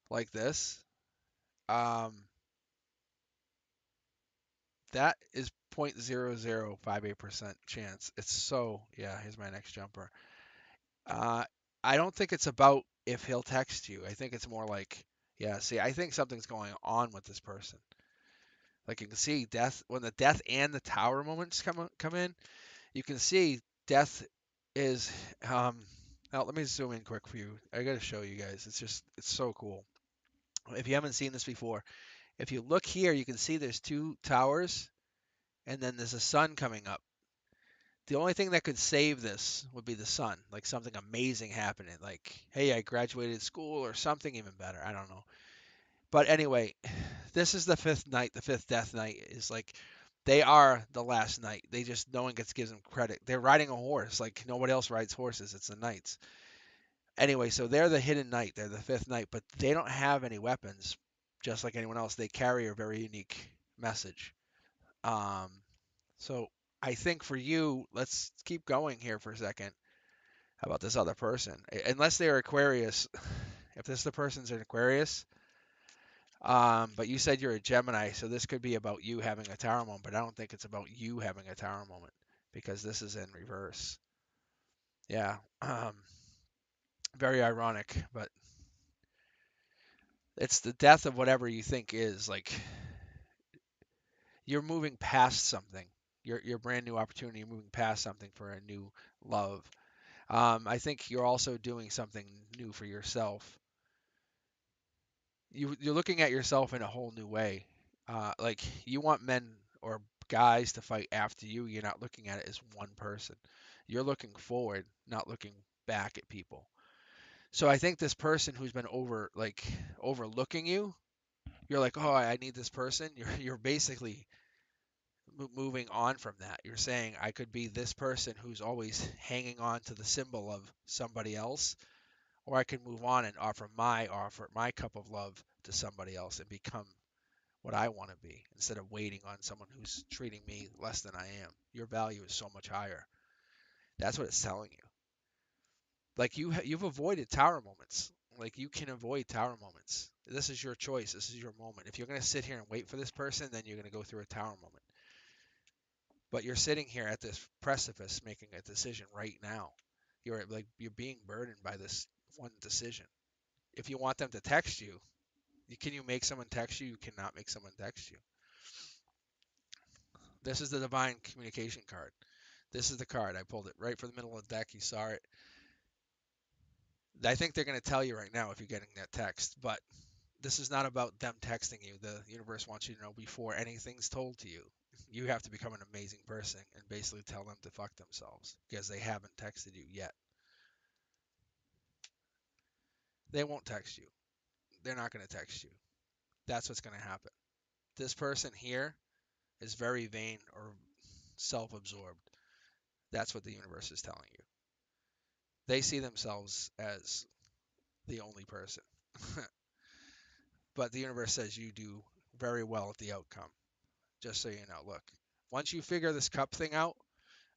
like this, um, that is 0.0058% chance. It's so, yeah, here's my next jumper. Uh, I don't think it's about if he'll text you. I think it's more like, yeah, see, I think something's going on with this person. Like you can see death when the death and the tower moments come in, you can see death is now let me zoom in quick for you. I got to show you guys. It's so cool. If you haven't seen this before, if you look here, you can see there's two towers and then there's a sun coming up. The only thing that could save this would be the sun, like something amazing happening, like, hey, I graduated school or something even better. I don't know. But anyway, this is the fifth night. The fifth death night is like they are the last night. They just no one gives them credit. They're riding a horse, like nobody else rides horses. It's the knights. Anyway, so they're the hidden knight. They're the fifth knight, but they don't have any weapons, just like anyone else. They carry a very unique message. Um, so I think for you, let's keep going here for a second. How about this other person? Unless they're Aquarius, if this the person's an Aquarius, but you said you're a Gemini, so this could be about you having a tower moment, but I don't think it's about you having a tower moment because this is in reverse. Yeah, very ironic, but it's the death of whatever you think is like you're moving past something. Your brand new opportunity. You're moving past something for a new love. I think you're also doing something new for yourself. You're looking at yourself in a whole new way. Like you want men or guys to fight after you. You're not looking at it as one person. You're looking forward, not looking back at people. So I think this person who's been overlooking you, you're like, oh, I need this person. You're basically moving on from that. You're saying I could be this person who's always hanging on to the symbol of somebody else, or I can move on and offer my cup of love to somebody else and become what I want to be instead of waiting on someone who's treating me less than I am. Your value is so much higher. That's what it's telling you. Like you've avoided tower moments. Like you can avoid tower moments. This is your choice. This is your moment. If you're going to sit here and wait for this person, then you're going to go through a tower moment. But you're sitting here at this precipice making a decision right now. You're being burdened by this one decision. If you want them to text you, can you make someone text you? You cannot make someone text you. This is the divine communication card. This is the card. I pulled it right from the middle of the deck. You saw it. I think they're going to tell you right now if you're getting that text, but this is not about them texting you. The universe wants you to know before anything's told to you. You have to become an amazing person and basically tell them to fuck themselves because they haven't texted you yet. They won't text you. They're not going to text you. That's what's going to happen. This person here is very vain or self-absorbed. That's what the universe is telling you. They see themselves as the only person. But the universe says you do very well at the outcome. Just so you know, look, once you figure this cup thing out,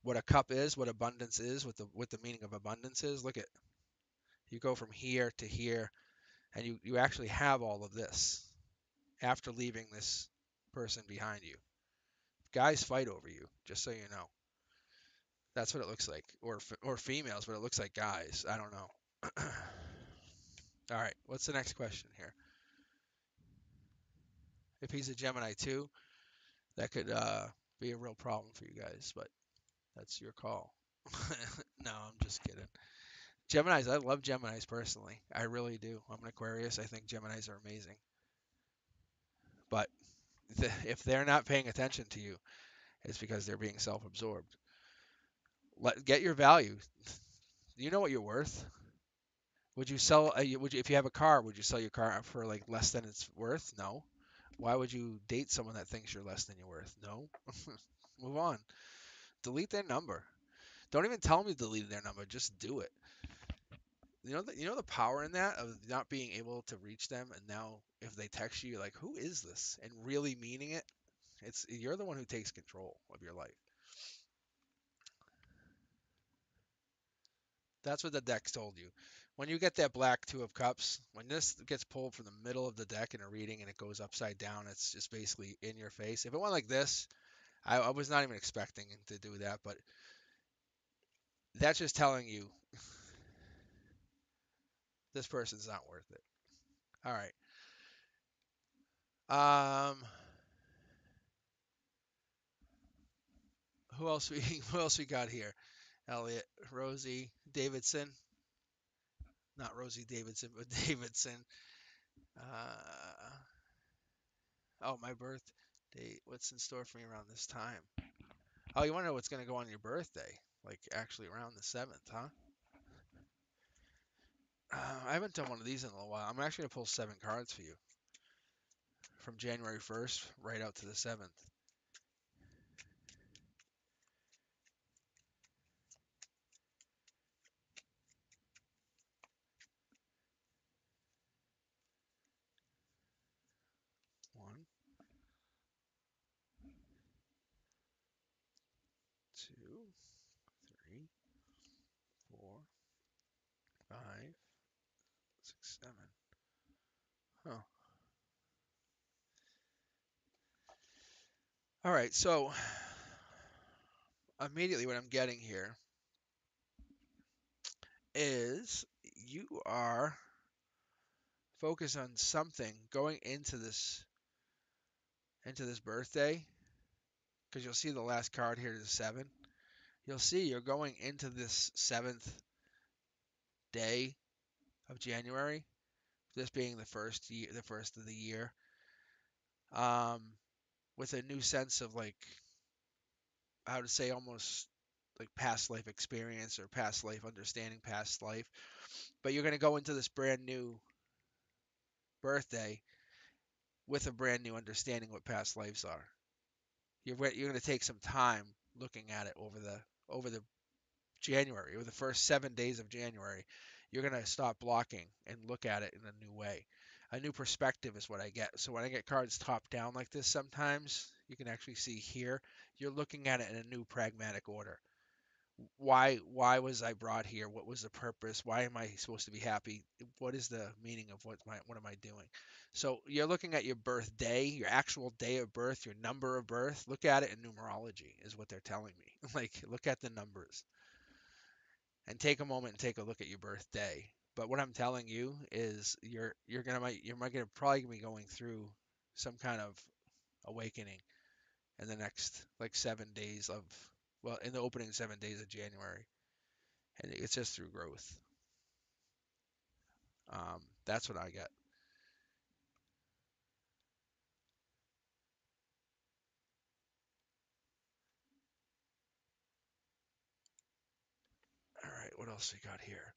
what a cup is, what abundance is, what the meaning of abundance is, look at you go from here to here, and you actually have all of this after leaving this person behind you. Guys fight over you, just so you know. That's what it looks like, or females, but it looks like guys. I don't know. All right, what's the next question here? If he's a Gemini too, that could be a real problem for you guys, but that's your call. No, I'm just kidding. Geminis, I love Geminis personally. I really do. I'm an Aquarius. I think Geminis are amazing. But if they're not paying attention to you, it's because they're being self-absorbed. Get your value. You know what you're worth. Would you sell? Would you, if you have a car, would you sell your car for like less than it's worth? No. Why would you date someone that thinks you're less than you're worth? No. Move on. Delete their number. Don't even tell them you deleted their number. Just do it. You know the power in that of not being able to reach them, and now if they text you, you're like, who is this? And really meaning it. You're the one who takes control of your life. That's what the deck's told you. When you get that black two of cups, when this gets pulled from the middle of the deck in a reading and it goes upside down, it's just basically in your face. If it went like this, I was not even expecting to do that, but that's just telling you this person's not worth it. All right. Who else we who else we got here? Elliot, Rosie Davidson, not Rosie Davidson, but Davidson. Uh, oh, my birthday. What's in store for me around this time? Oh, you want to know what's going to go on your birthday? Like actually around the 7th, huh? I haven't done one of these in a little while. I'm actually going to pull 7 cards for you from January 1st right out to the 7th. One, two, three, 4, 5, 6, 7. Huh. All right, so immediately what I'm getting here is you are focused on something going into this birthday, because you'll see the last card here is 7. You'll see you're going into this 7th day of January, this being the first of the year, um, with a new sense of like, how to say, almost like past life experience or past life understanding, past life. But you're going to go into this brand new birthday with a brand new understanding what past lives are. You're going to take some time looking at it over the January, or the first 7 days of January. You're going to stop blocking and look at it in a new way. A new perspective is what I get. So when I get cards top down like this, sometimes you can actually see here, you're looking at it in a new pragmatic order. Why was I brought here? What was the purpose? Why am I supposed to be happy? What is the meaning of what am I doing? So you're looking at your birthday, your actual day of birth, your number of birth. Look at it in numerology is what they're telling me. Like look at the numbers and take a moment and take a look at your birthday. But what I'm telling you is you're probably gonna be going through some kind of awakening in the next like 7 days of, well, in the opening 7 days of January, and it's just through growth. That's what I got. All right, what else we got here?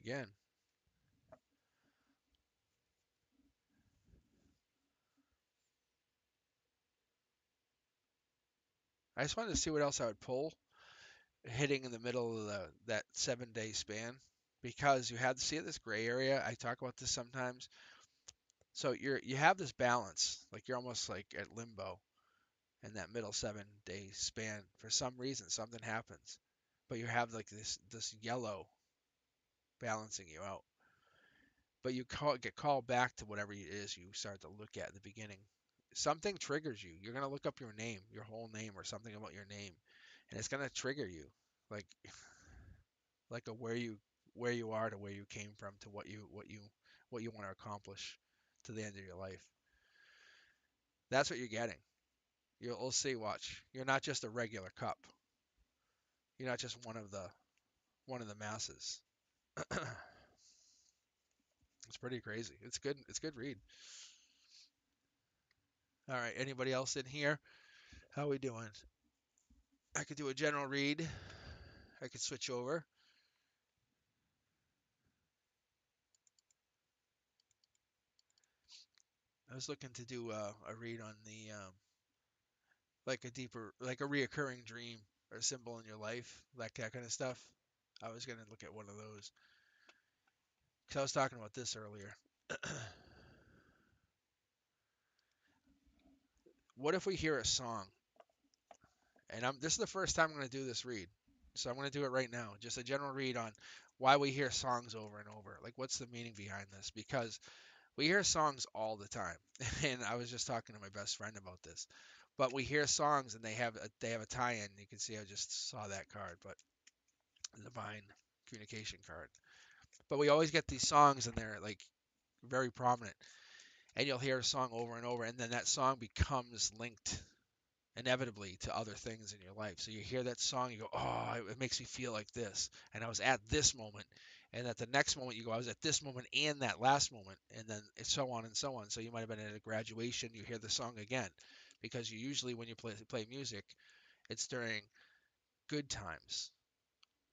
again. I just wanted to see what else I would pull hitting in the middle of that 7 day span because you have to see this gray area. I talk about this sometimes. So you have this balance, like you're almost like at limbo in that middle 7 day span. For some reason, something happens, but you have like this yellow balancing you out. But get called back to whatever it is you start to look at the beginning. Something triggers you. You're gonna look up your name, your whole name, or something about your name, and it's gonna trigger you, like like a where you are to where you came from to what you want to accomplish to the end of your life. That's what you're getting. You'll see. Watch. You're not just a regular cup. You're not just one of the masses. It's pretty crazy. It's good. It's good read. All right. Anybody else in here? How we doing? I could do a general read. I could switch over. I was looking to do a read on the like a deeper, like a reoccurring dream or symbol in your life, like that kind of stuff. I was gonna look at one of those because I was talking about this earlier. What if we hear a song, and this is the first time I'm gonna do this read, so I'm gonna do it right now. Just a general read on why we hear songs over and over. Like, what's the meaning behind this? Because we hear songs all the time, and I was just talking to my best friend about this. But we hear songs, and they have a tie-in. You can see I just saw that card, but the divine communication card. But we always get these songs, and they're like very prominent. And you'll hear a song over and over, and then that song becomes linked inevitably to other things in your life. So you hear that song, you go, oh, it makes me feel like this. And I was at this moment. And at the next moment, you go, I was at this moment and that last moment. And then it's so on and so on. So you might have been at a graduation, you hear the song again. Because you usually, when you play music, it's during good times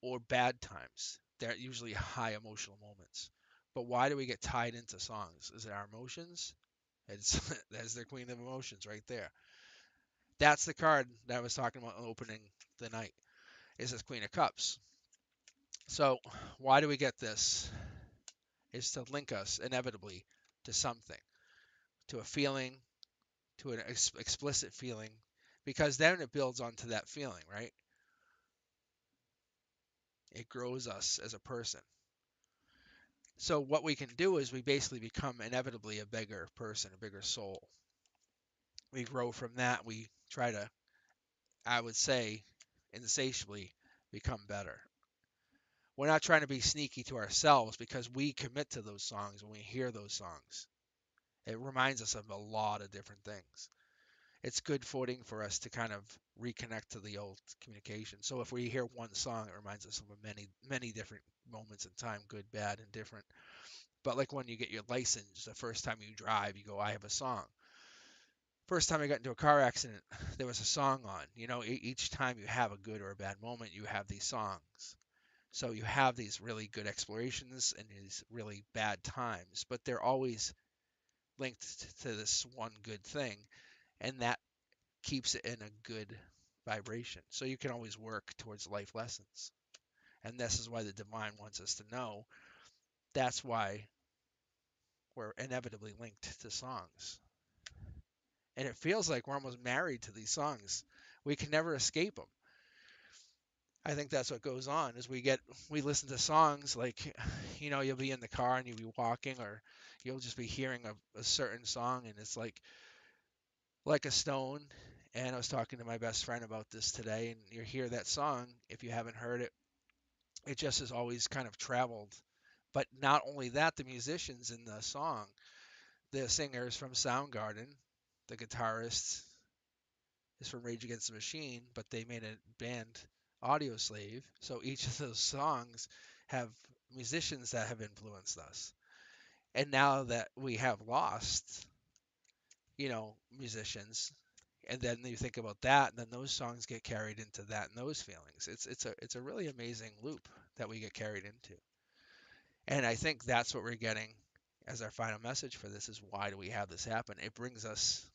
or bad times. They're usually high emotional moments. But why do we get tied into songs? Is it our emotions? It's that's the queen of emotions right there. That's the card that I was talking about opening the night. Is this Queen of Cups. So why do we get this? Is to link us inevitably to something, to a feeling, to an explicit feeling, because then it builds onto that feeling, right? It grows us as a person. So what we can do is we basically become inevitably a bigger person, a bigger soul. We grow from that. We try to, I would say, insatiably become better. We're not trying to be sneaky to ourselves because we commit to those songs when we hear those songs. It reminds us of a lot of different things. It's good footing for us to kind of reconnect to the old communication. So if we hear one song, it reminds us of many different moments in time, good, bad, and different. But like when you get your license, the first time you drive, you go, I have a song. First time I got into a car accident, there was a song on. You know, each time you have a good or a bad moment, you have these songs. So you have these really good explorations and these really bad times, but they're always linked to this one good thing, and that keeps it in a good vibration. So you can always work towards life lessons. And this is why the divine wants us to know. That's why we're inevitably linked to songs. And it feels like we're almost married to these songs. We can never escape them. I think that's what goes on is we listen to songs like you'll be in the car and you'll be walking or you'll just be hearing a certain song and it's like a stone. And I was talking to my best friend about this today, and you hear that song, if you haven't heard it, it just has always kind of traveled. But not only that, the musicians in the song, the singers from Soundgarden, the guitarist is from Rage Against the Machine, but they made a band Audio Slave. So each of those songs have musicians that have influenced us. And now that we have lost, musicians, and then you think about that, and then those songs get carried into that and those feelings. It's a really amazing loop that we get carried into. And I think that's what we're getting as our final message for this is why do we have this happen? It brings us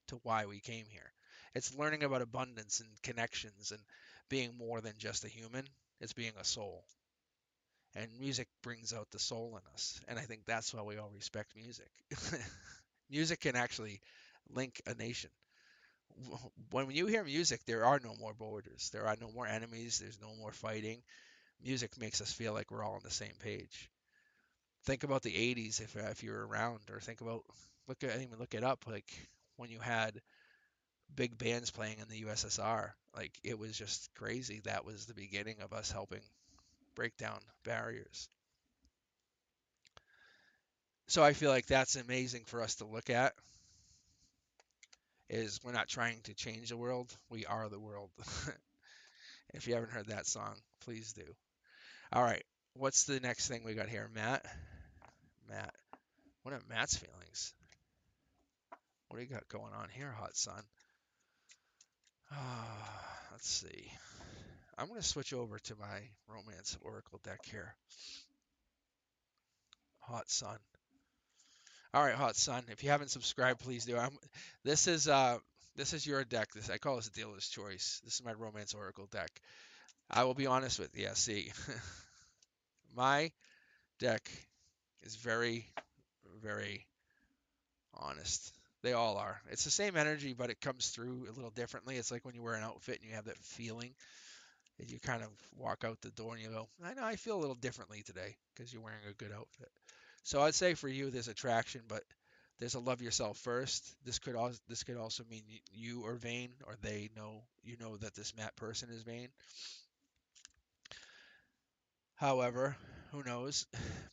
to why we came here. It's learning about abundance and connections and being more than just a human. It's being a soul. And music brings out the soul in us. And I think that's why we all respect music. Music can actually link a nation. When you hear music, there are no more borders. There are no more enemies. There's no more fighting. Music makes us feel like we're all on the same page. Think about the 80s if you're around, or think about look it up like when you had big bands playing in the USSR. Like it was just crazy. That was the beginning of us helping break down barriers. So I feel like that's amazing for us to look at is we're not trying to change the world. We are the world. If you haven't heard that song, please do. All right. What's the next thing we got here, Matt? Matt. What are Matt's feelings? What do you got going on here, hot son? Let's see. I'm going to switch over to my Romance Oracle deck here. Hot Sun. All right, Hot Sun. If you haven't subscribed, please do. This is your deck. I call this a dealer's choice. This is my Romance Oracle deck. I will be honest with you. See, my deck is very, very honest. They all are. It's the same energy, but it comes through a little differently. It's like when you wear an outfit and you have that feeling that you kind of walk out the door and you go, I know I feel a little differently today because you're wearing a good outfit. So I'd say for you, there's attraction, but there's a love yourself first. This could also mean you are vain, or they know you know that this Matt person is vain. However, who knows?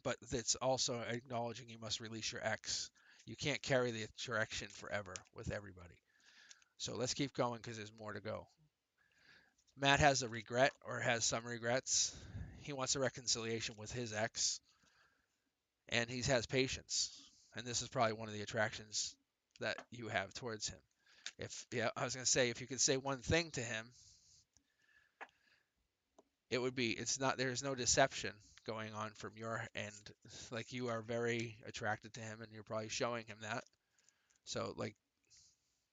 But it's also acknowledging you must release your ex. You can't carry the attraction forever with everybody. So let's keep going because there's more to go. Matt has a regret or has some regrets. He wants a reconciliation with his ex, and he has patience. And this is probably one of the attractions that you have towards him. I was gonna say, if you could say one thing to him, it would be it's not there's no deception going on from your end. Like you are very attracted to him, and you're probably showing him that. So like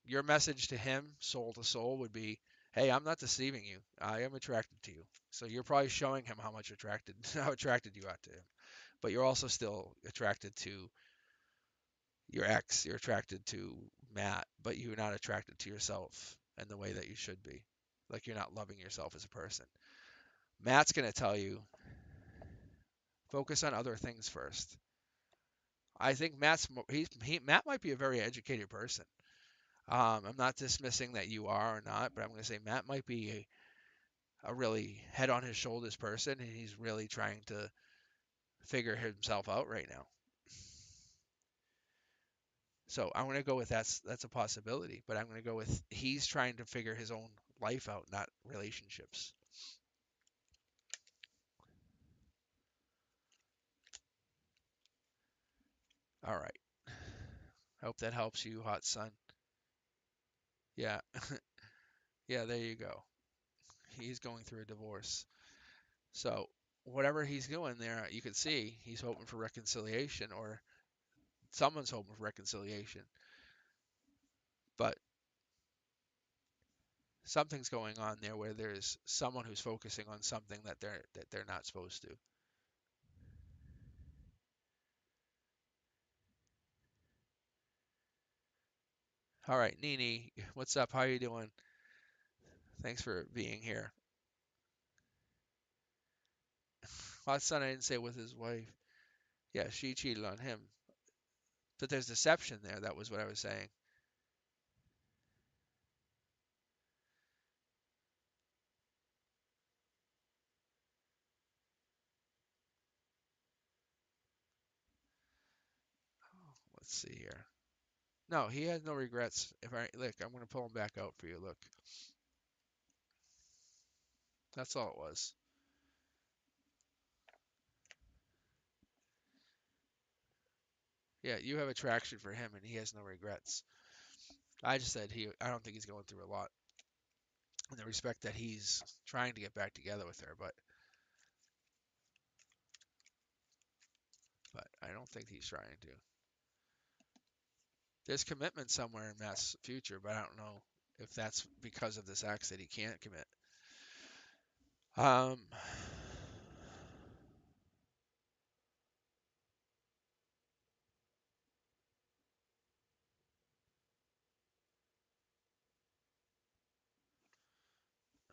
your message to him, soul to soul, would be, "Hey, I'm not deceiving you. I am attracted to you." So you're probably showing him how attracted you are to him. But you're also still attracted to your ex. You're attracted to Matt, but you're not attracted to yourself in the way that you should be. Like you're not loving yourself as a person. Matt's gonna tell you, focus on other things first. I think Matt might be a very educated person. I'm not dismissing that you are or not, but I'm going to say Matt might be a really head on his shoulders person, and he's really trying to figure himself out right now. So I'm going to go with that's a possibility, but I'm going to go with he's trying to figure his own life out, not relationships. All right. Hope that helps you, hot son. Yeah. Yeah, there you go. He's going through a divorce. So whatever he's doing there, you can see he's hoping for reconciliation, or someone's hoping for reconciliation. But something's going on there where there's someone who's focusing on something that they're not supposed to. All right, Nini, what's up? How you doing? Thanks for being here. Last son, I didn't say with his wife. Yeah, she cheated on him. But there's deception there. That was what I was saying. Let's see here. No, he has no regrets. If I look, I'm gonna pull him back out for you. Look, that's all it was. Yeah, you have attraction for him, and he has no regrets. I just said I don't think he's going through a lot in the respect that he's trying to get back together with her, but but I don't think he's trying to. There's commitment somewhere in Matt's future, but I don't know if that's because of this axe that he can't commit. Um,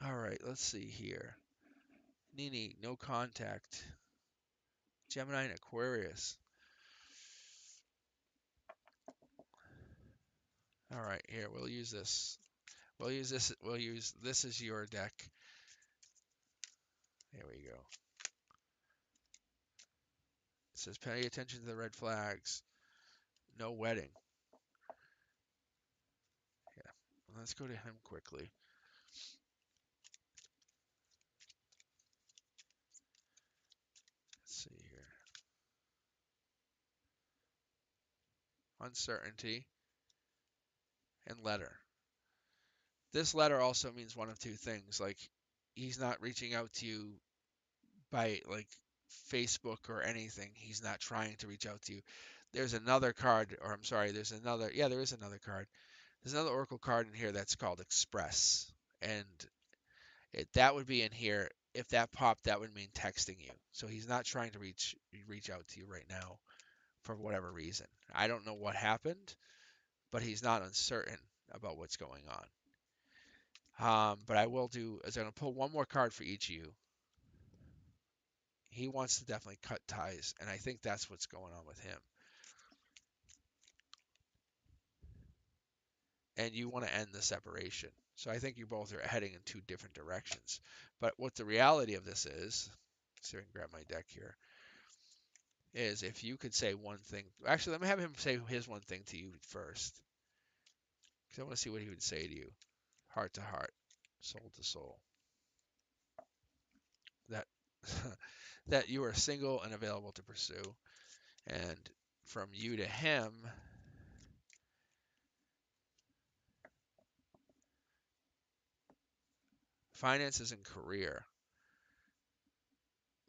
all right, let's see here. Nini, no contact. Gemini and Aquarius. All right, here, we'll use this. We'll use this. We'll use this as your deck. There we go. It says pay attention to the red flags. No wedding. Yeah. Let's go to him quickly. Let's see here. Uncertainty and letter. This letter also means one of two things. Like he's not reaching out to you by like Facebook or anything. He's not trying to reach out to you. There's another card, or I'm sorry, there's another. Yeah, there is another card. There's another Oracle card in here that's called Express, and that would be in here. If that popped, that would mean texting you. So he's not trying to reach out to you right now for whatever reason. I don't know what happened, but he's not uncertain about what's going on. But I will do is I'm gonna pull one more card for each of you. He wants to definitely cut ties, and I think that's what's going on with him. And you want to end the separation. So I think you both are heading in two different directions. But what the reality of this is, so I can grab my deck here, is if you could say one thing. Actually, let me have him say his one thing to you first, because I want to see what he would say to you, heart to heart, soul to soul. That that you are single and available to pursue, and from you to him, finances and career,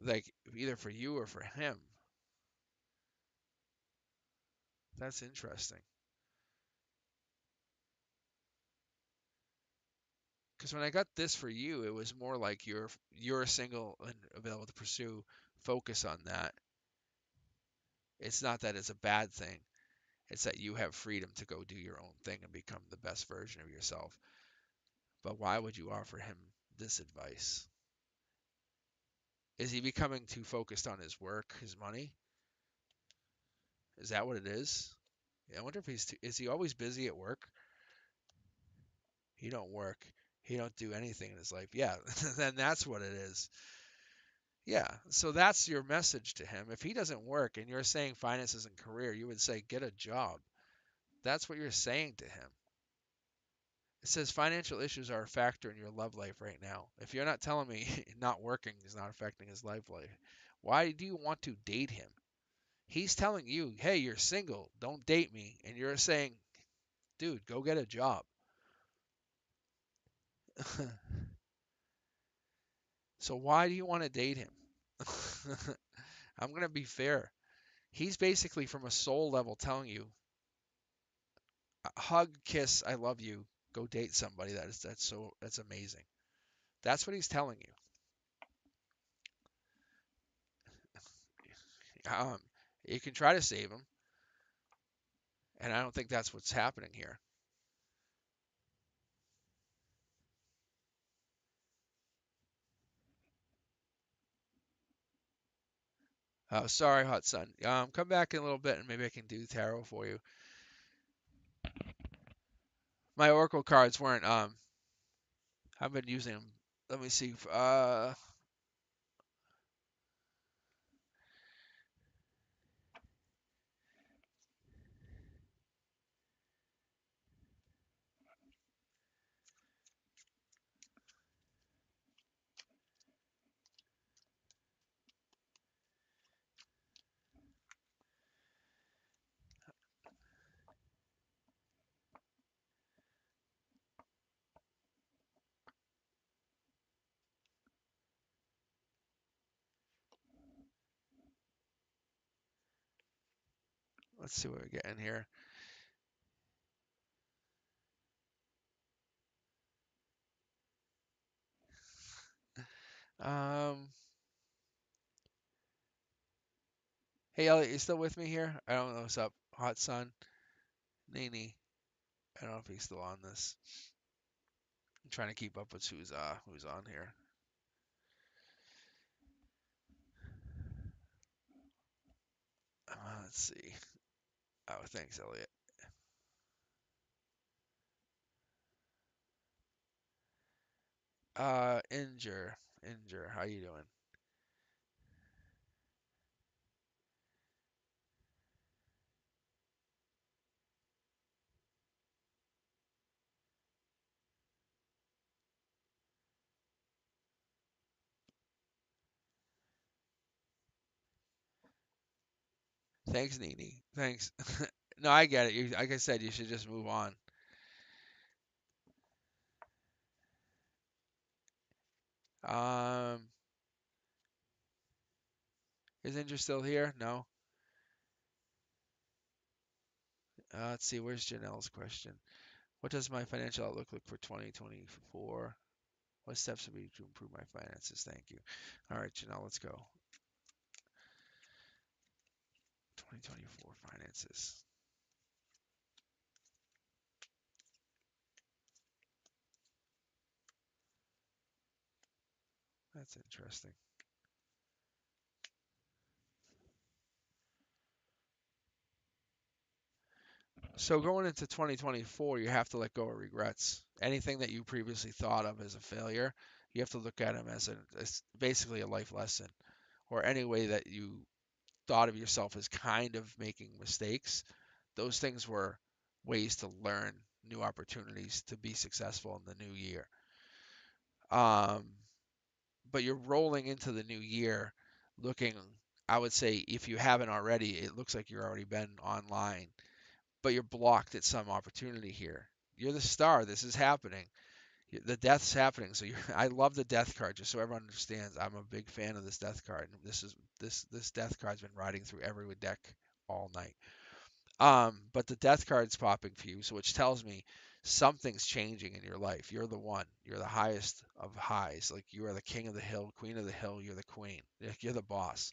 like either for you or for him. That's interesting. Because when I got this for you, it was more like you're single and available to pursue. Focus on that. It's not that it's a bad thing. It's that you have freedom to go do your own thing and become the best version of yourself. But why would you offer him this advice? Is he becoming too focused on his work, his money? Is that what it is? I wonder if is he always busy at work? He don't work. He don't do anything in his life. Yeah, then that's what it is. Yeah, so that's your message to him. If he doesn't work and you're saying finances and career, you would say get a job. That's what you're saying to him. It says financial issues are a factor in your love life right now. If you're not telling me not working is not affecting his life, why do you want to date him? He's telling you, hey, you're single, don't date me. And you're saying, dude, go get a job. So why do you want to date him? I'm going to be fair. He's basically from a soul level telling you, hug, kiss, I love you, go date somebody. That's amazing. That's what he's telling you. Um, you can try to save him, and I don't think that's what's happening here. Sorry, hot son. Come back in a little bit, and maybe I can do tarot for you. My oracle cards weren't. I've been using them. Let me see. Let's see what we get in here. Um, hey Elliot, you still with me here? I don't know what's up. Hot Sun, Nene. I don't know if he's still on this. I'm trying to keep up with who's on here. Let's see. Oh, thanks, Elliot. Injure. How you doing? Thanks, Nene. Thanks. No, I get it. You, like I said, you should just move on. Um, is Injure still here? No. Let's see. Where's Janelle's question? What does my financial outlook look for 2024? What steps have we to improve my finances? Thank you. All right, Janelle, let's go. 2024 finances. That's interesting. So going into 2024, you have to let go of regrets. Anything that you previously thought of as a failure, you have to look at them as basically a life lesson, or any way that you thought of yourself as kind of making mistakes. Those things were ways to learn new opportunities to be successful in the new year. Um, but you're rolling into the new year looking, I would say, if you haven't already, it looks like you've already been online, but you're blocked at some opportunity here. You're the star. This is happening. The death's happening. So I love the death card. Just so everyone understands, I'm a big fan of this death card. And this death card's been riding through every deck all night. But the death card's popping for you, so which tells me something's changing in your life. You're the one. You're the highest of highs. Like you are the king of the hill, queen of the hill. You're the queen. Like, you're the boss.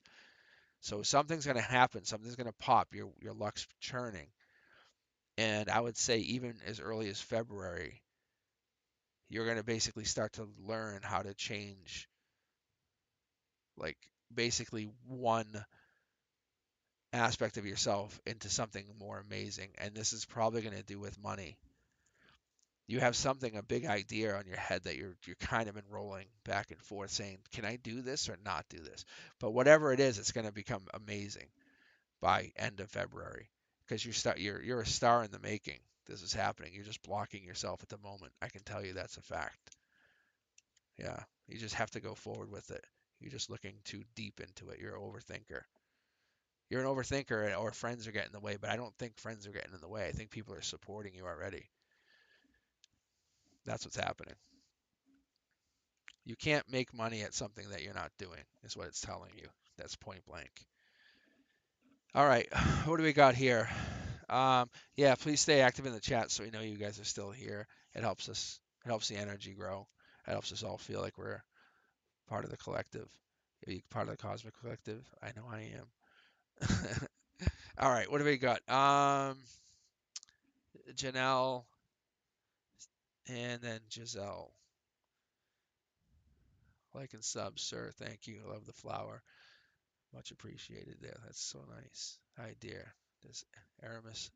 So something's gonna happen. Something's gonna pop. Your luck's churning. And I would say even as early as February, you're gonna basically start to learn how to change, like basically one aspect of yourself into something more amazing. And this is probably gonna do with money. You have something, a big idea on your head that you're kind of enrolling back and forth saying, can I do this or not do this? But whatever it is, it's going to become amazing by end of February because you're a star in the making. This is happening. You're just blocking yourself at the moment. I can tell you that's a fact. Yeah, you just have to go forward with it. You're just looking too deep into it. You're an overthinker. You're an overthinker, or friends are getting in the way, but I don't think friends are getting in the way. I think people are supporting you already. That's what's happening. You can't make money at something that you're not doing, is what it's telling you. That's point blank. All right, what do we got here? Yeah, please stay active in the chat so we know you guys are still here. It helps us. It helps the energy grow. It helps us all feel like we're part of the collective. Are you part of the cosmic collective? I know I am. All right, what do we got? Janelle and then Giselle. Like and sub, sir. Thank you. Love the flower. Much appreciated there. That's so nice. Hi, dear. Does Aramis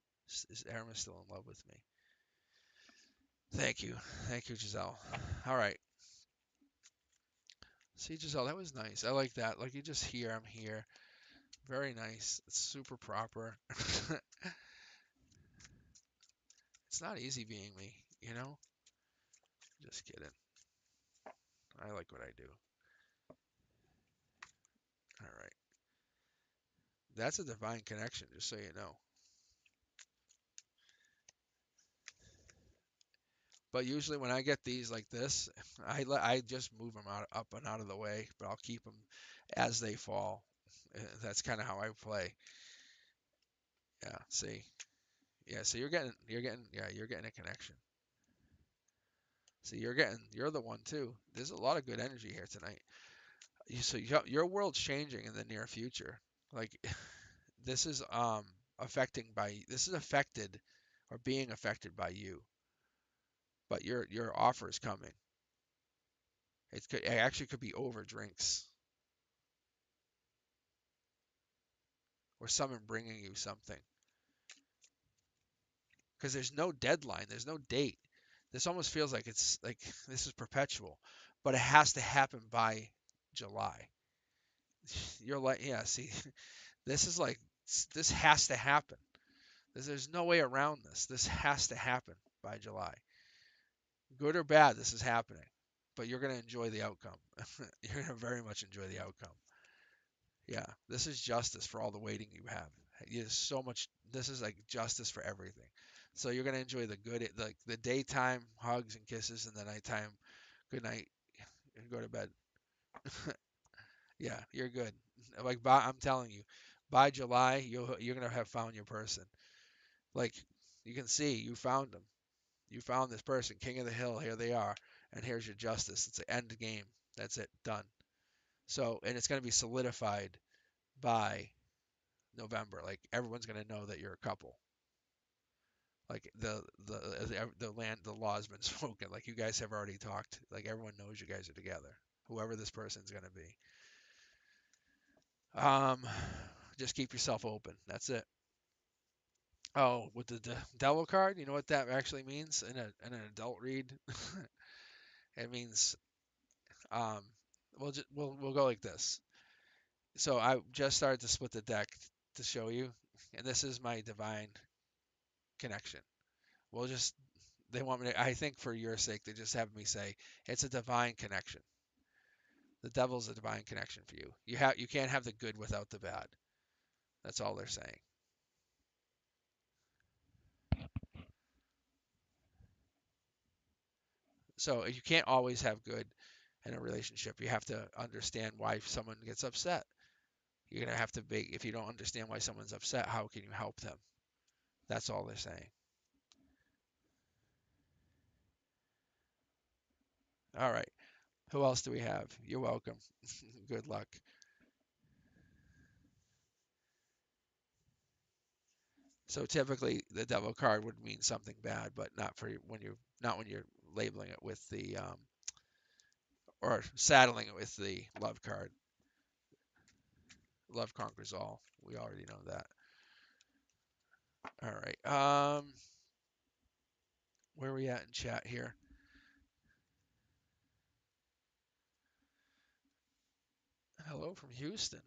is Aramis still in love with me? Thank you. Thank you, Giselle. All right. See, Giselle, that was nice. I like that. Like you just hear, I'm here. Very nice. It's super proper. It's not easy being me, you know? Just kidding. I like what I do. All right. That's a divine connection, just so you know. But usually when I get these like this, I just move them out up and out of the way, but I'll keep them as they fall. That's kind of how I play. Yeah, see. Yeah, so you're getting a connection. See, you're the one too. There's a lot of good energy here tonight. Your world's changing in the near future. Like this is this is affected or being affected by you, but your offer is coming. It actually could be over drinks or someone bringing you something because there's no deadline, there's no date. This almost feels like it's like this is perpetual, but it has to happen by July. You're like, yeah, see, this is like this has to happen. There's no way around this. This has to happen by July. Good or bad, this is happening. But you're going to enjoy the outcome. You're going to very much enjoy the outcome. Yeah, this is justice for all the waiting you have. There's so much. This is like justice for everything. So you're going to enjoy the good, like the daytime hugs and kisses, and the nighttime good night and go to bed. Yeah, you're good. Like I'm telling you, by July, you're going to have found your person. Like you can see, you found them. You found this person, king of the hill. Here they are, and here's your justice. It's the end game. That's it, done. So, and it's going to be solidified by November. Like everyone's going to know that you're a couple. Like the law has been spoken. Like you guys have already talked. Like everyone knows you guys are together. Whoever this person's going to be. Um, just keep yourself open. That's it. Oh, with the devil card, you know what that actually means in an adult read? It means um, we'll go like this. So I just started to split the deck to show you, and this is my divine connection. We'll just they want me to. I think for your sake, they just have me say it's a divine connection. The devil's a divine connection for you. You can't have the good without the bad. That's all they're saying. So you can't always have good in a relationship. You have to understand why someone gets upset. You're gonna have to be. If you don't understand why someone's upset, how can you help them? That's all they're saying. All right. Who else do we have? You're welcome. Good luck. So typically the devil card would mean something bad, but not for not when you're labeling it with the or saddling it with the love card. Love conquers all. We already know that. All right. Where are we at in chat here? Hello from Houston.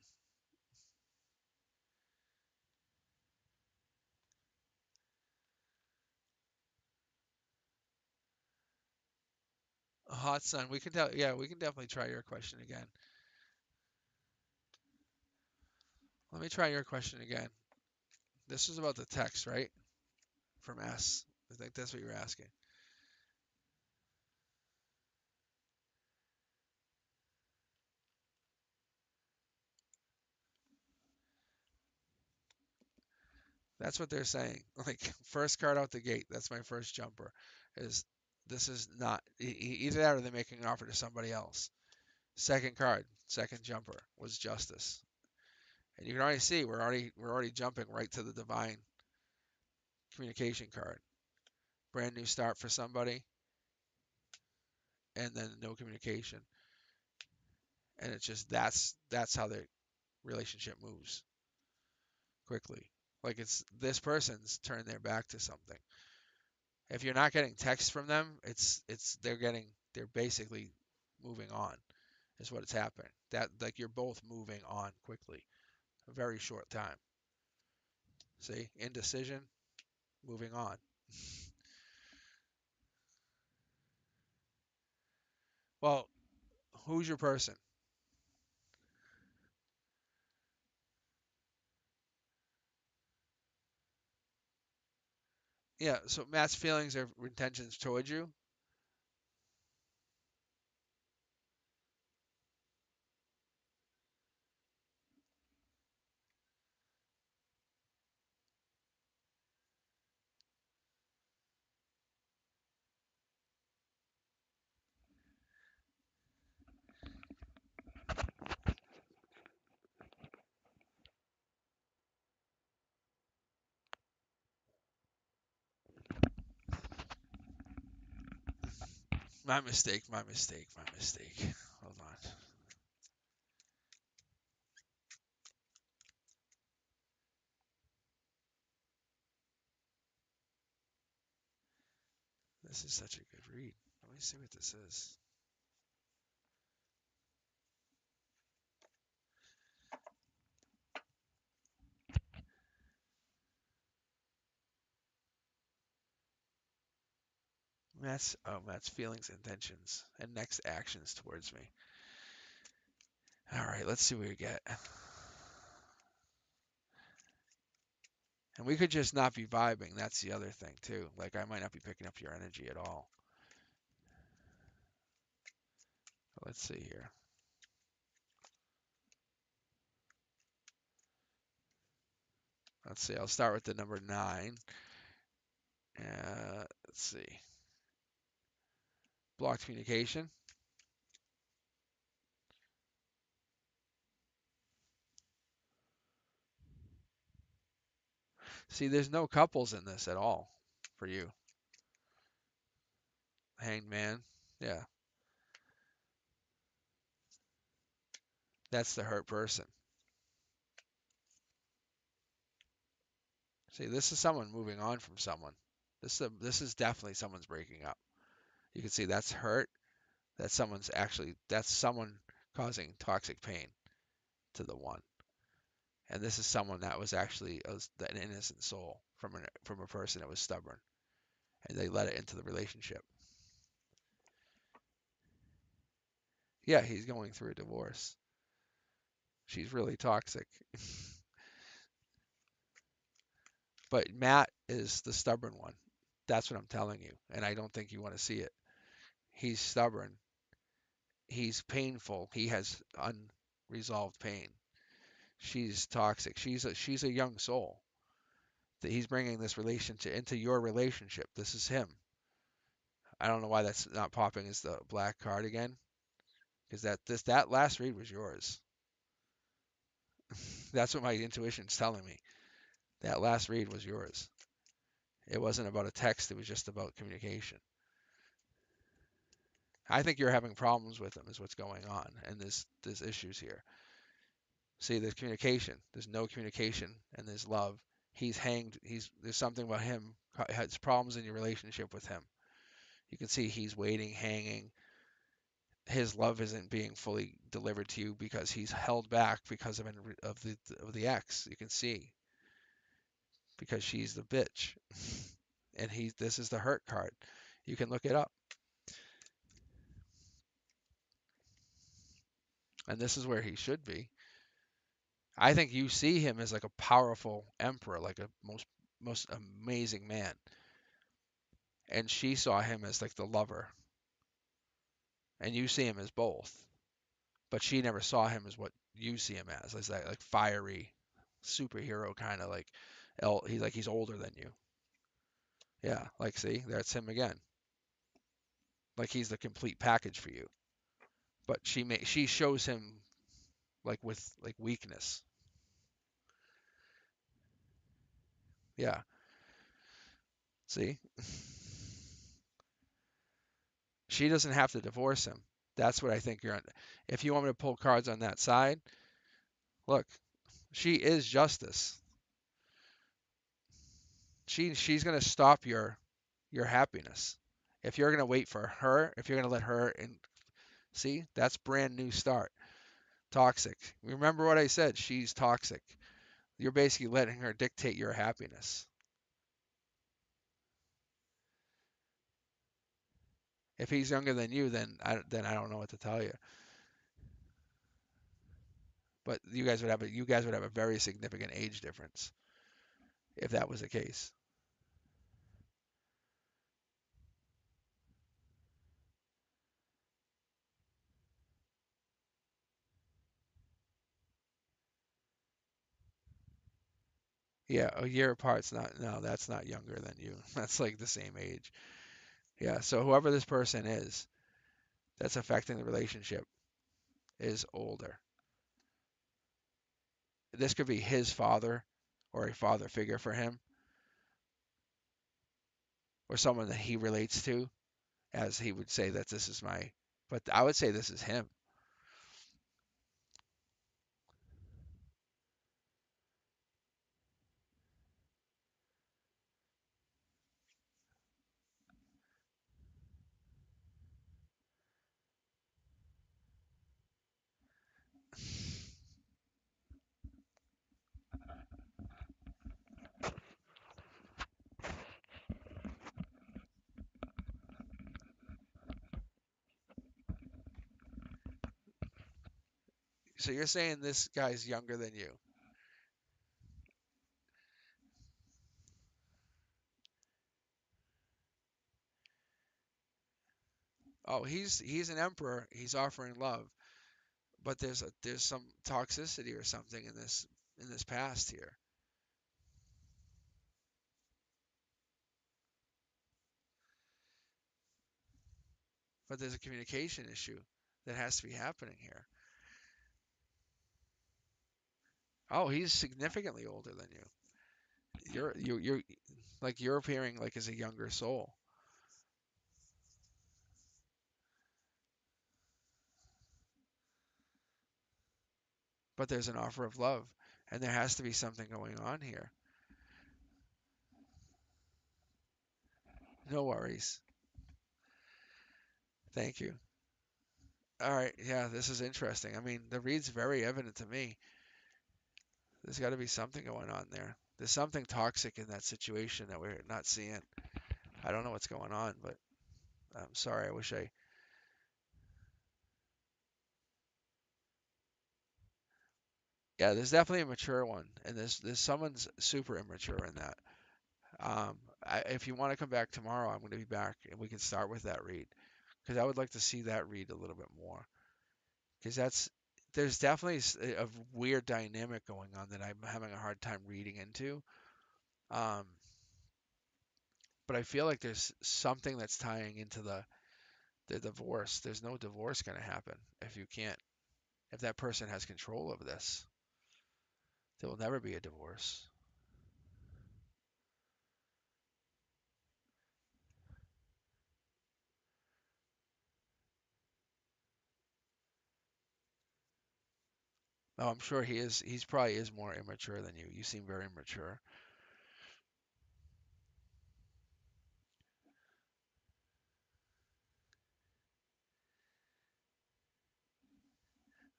A hot sun. We can tell. Yeah, we can definitely try your question again. Let me try your question again. This is about the text, right? From S. I think that's what you're asking. That's what they're saying. Like first card out the gate. That's my first jumper. Is this is not either that or they're making an offer to somebody else. Second card, second jumper was justice, and you can already see we're already jumping right to the divine communication card. Brand new start for somebody, and then no communication, and it's just that's how the relationship moves quickly. Like it's this person's turned their back to something. If you're not getting texts from them, it's they're basically moving on is what it's happening. That like you're both moving on quickly, a very short time. See, indecision, moving on. Well, who's your person? Yeah, so Matt's feelings or intentions towards you. My mistake, my mistake, my mistake. Hold on. This is such a good read. Let me see what this is. Matt's feelings, intentions, and next actions towards me. All right, let's see what we get. And we could just not be vibing. That's the other thing too. Like I might not be picking up your energy at all. Let's see here. Let's see. I'll start with the number 9. Let's see. Blocked communication. See, there's no couples in this at all for you. Hanged man. Yeah, that's the hurt person. See, this is someone moving on from someone. This is definitely someone's breaking up. You can see that's hurt. That's someone causing toxic pain to the one. And this is someone that was actually an innocent soul from a person that was stubborn, and they let it into the relationship. Yeah, he's going through a divorce. She's really toxic. But Matt is the stubborn one. That's what I'm telling you, and I don't think you want to see it. He's stubborn. He's painful. He has unresolved pain. She's toxic. She's a young soul. That he's bringing this relationship into your relationship. This is him. I don't know why that's not popping as the black card again, because that last read was yours. That's what my intuition's telling me. That last read was yours. It wasn't about a text. It was just about communication. I think you're having problems with him, is what's going on, and there's issues here. See, there's communication. There's no communication, and there's love. He's hanged. There's something about him. Has problems in your relationship with him. You can see he's waiting, hanging. His love isn't being fully delivered to you because he's held back because of the ex. You can see because she's the bitch, and this is the hurt card. You can look it up, and this is where he should be. I think you see him as like a powerful emperor, like a most amazing man, and she saw him as like the lover, and you see him as both, but she never saw him as what you see him as that like fiery superhero kind of like he's older than you. Yeah, like see, that's him again. Like he's the complete package for you. But she shows him like with like weakness. Yeah. See? She doesn't have to divorce him. That's what I think you're on. If you want me to pull cards on that side, look, she is justice. She's gonna stop your happiness. If you're gonna wait for her, if you're gonna let her in, see, that's brand new start. Toxic. Remember what I said? She's toxic. You're basically letting her dictate your happiness. If he's younger than you, then I don't know what to tell you. But you guys would have a very significant age difference if that was the case. Yeah, a year apart's not no, that's not younger than you. That's like the same age. Yeah, so whoever this person is that's affecting the relationship is older. This could be his father or a father figure for him or someone that he relates to. as he would say that this is my, but I would say this is him. So you're saying this guy's younger than you? Oh, he's an emperor. He's offering love, but there's some toxicity or something in this past here. But there's a communication issue that has to be happening here. Oh, he's significantly older than you. You're like you're appearing like as a younger soul, but there's an offer of love, and there has to be something going on here. No worries. Thank you. All right, yeah, this is interesting. I mean, the read's very evident to me. There's got to be something going on there. There's something toxic in that situation that we're not seeing. I don't know what's going on, but I'm sorry. I wish I. Yeah, there's definitely a mature one, and there's someone's super immature in that. If you want to come back tomorrow, I'm going to be back, and we can start with that read because I would like to see that read a little bit more because that's there's definitely a weird dynamic going on that I'm having a hard time reading into. Um, but I feel like there's something that's tying into the divorce. There's no divorce going to happen if you can't, if that person has control of this. There will never be a divorce. Oh, I'm sure he is. He's probably is more immature than you. You seem very mature.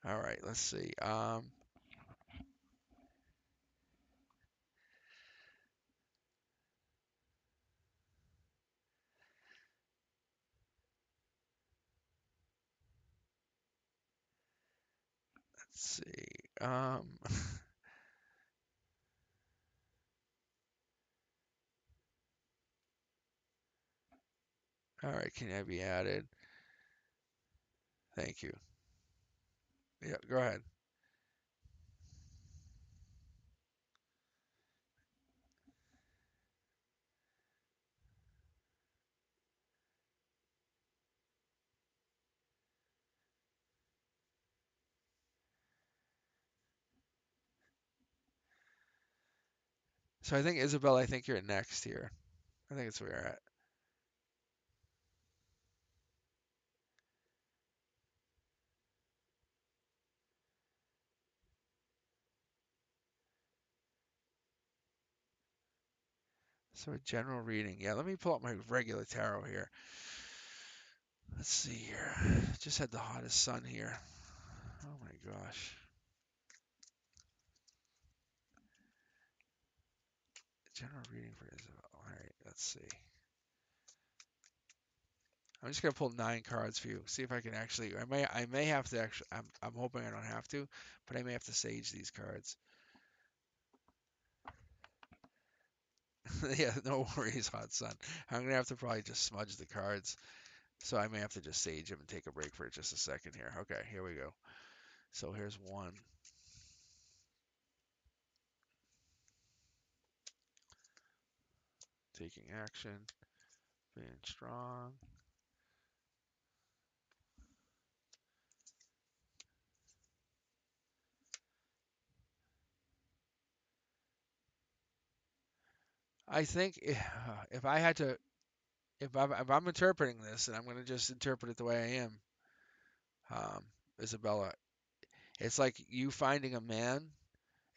All right, let's see. Let's see. All right, can I be added? Thank you. Yeah, go ahead. So I think Isabel, I think you're next here. I think it's where you're at. So a general reading. Yeah, let me pull up my regular tarot here. Let's see here. Just had the hottest sun here. Oh my gosh. General reading for Isabel. All right, let's see. I'm just gonna pull 9 cards for you. See if I can actually. I may have to actually. I'm hoping I don't have to, but I may have to sage these cards. Yeah, no worries, hot sun. I'm gonna have to probably just smudge the cards, so I may have to just sage them and take a break for just a second here. Okay, here we go. So here's one. Taking action, being strong. I think if I had to, if I'm interpreting this, and I'm going to just interpret it the way I am, um, Isabella, it's like you finding a man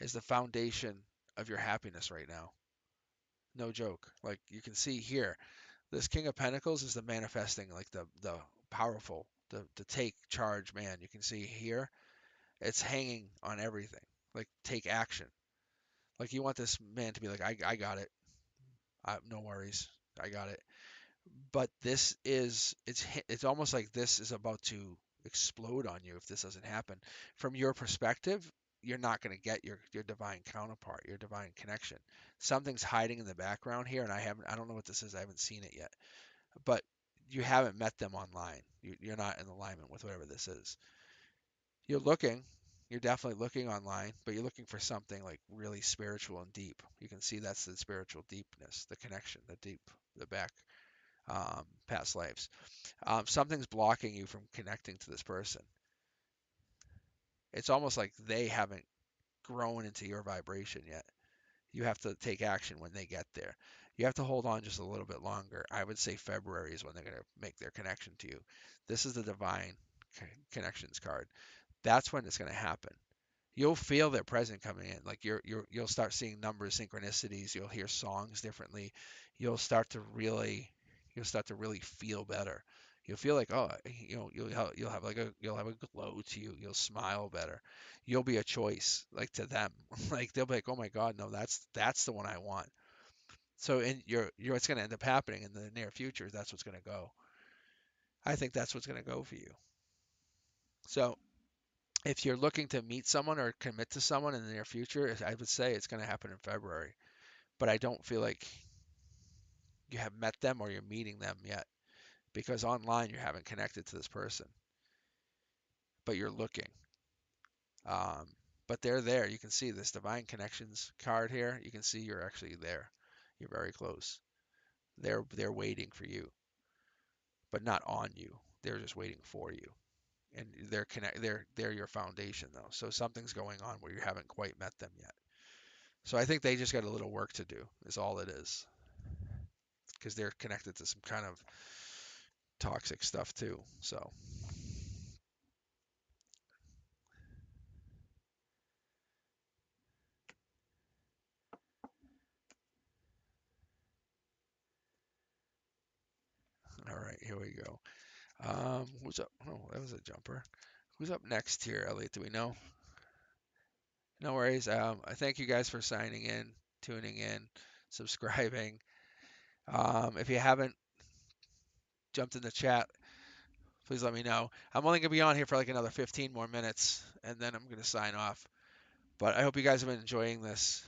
is the foundation of your happiness right now. No joke. Like you can see here, this King of Pentacles is the manifesting, like the powerful, the take charge man. You can see here, it's hanging on everything. Like take action. Like you want this man to be like, I got it. No worries. I got it. But this is it's almost like this is about to explode on you if this doesn't happen. From your perspective, you're not going to get your divine counterpart, your divine connection. Something's hiding in the background here, and I don't know what this is. I haven't seen it yet. But you haven't met them online. You're not in alignment with whatever this is. You're looking, you're definitely looking online, but you're looking for something like really spiritual and deep. You can see that's the spiritual deepness, the connection, the deep, the back past lives. Something's blocking you from connecting to this person. It's almost like they haven't grown into your vibration yet. You have to take action when they get there. You have to hold on just a little bit longer. I would say February is when they're going to make their connection to you. This is the divine connections card. That's when it's going to happen. You'll feel their presence coming in. Like you'll start seeing numbers, synchronicities. You'll hear songs differently. You'll start to really you'll start to really feel better. You'll feel like, oh, you'll have a glow to you. You'll smile better. You'll be a choice like to them. Like they'll be like, oh my God, no, that's the one I want. So in your what's going to end up happening in the near future. That's what's going to go. I think that's what's going to go for you. So if you're looking to meet someone or commit to someone in the near future, I would say it's going to happen in February. But I don't feel like you have met them or you're meeting them yet because online you haven't connected to this person, but you're looking. Um, but they're there. You can see this divine connections card here. You can see you're actually there. You're very close. They're waiting for you, but not on you. They're just waiting for you. And they're your foundation though. So something's going on where you haven't quite met them yet. So I think they just got a little work to do, is all it is, because they're connected to some kind of toxic stuff too. So, all right, here we go. Who's up? Oh, that was a jumper. Who's up next here, Elliot? Do we know? No worries. I thank you guys for signing in, tuning in, subscribing. If you haven't jumped in the chat, please let me know. I'm only gonna be on here for like another 15 more minutes, and then I'm gonna sign off. But I hope you guys have been enjoying this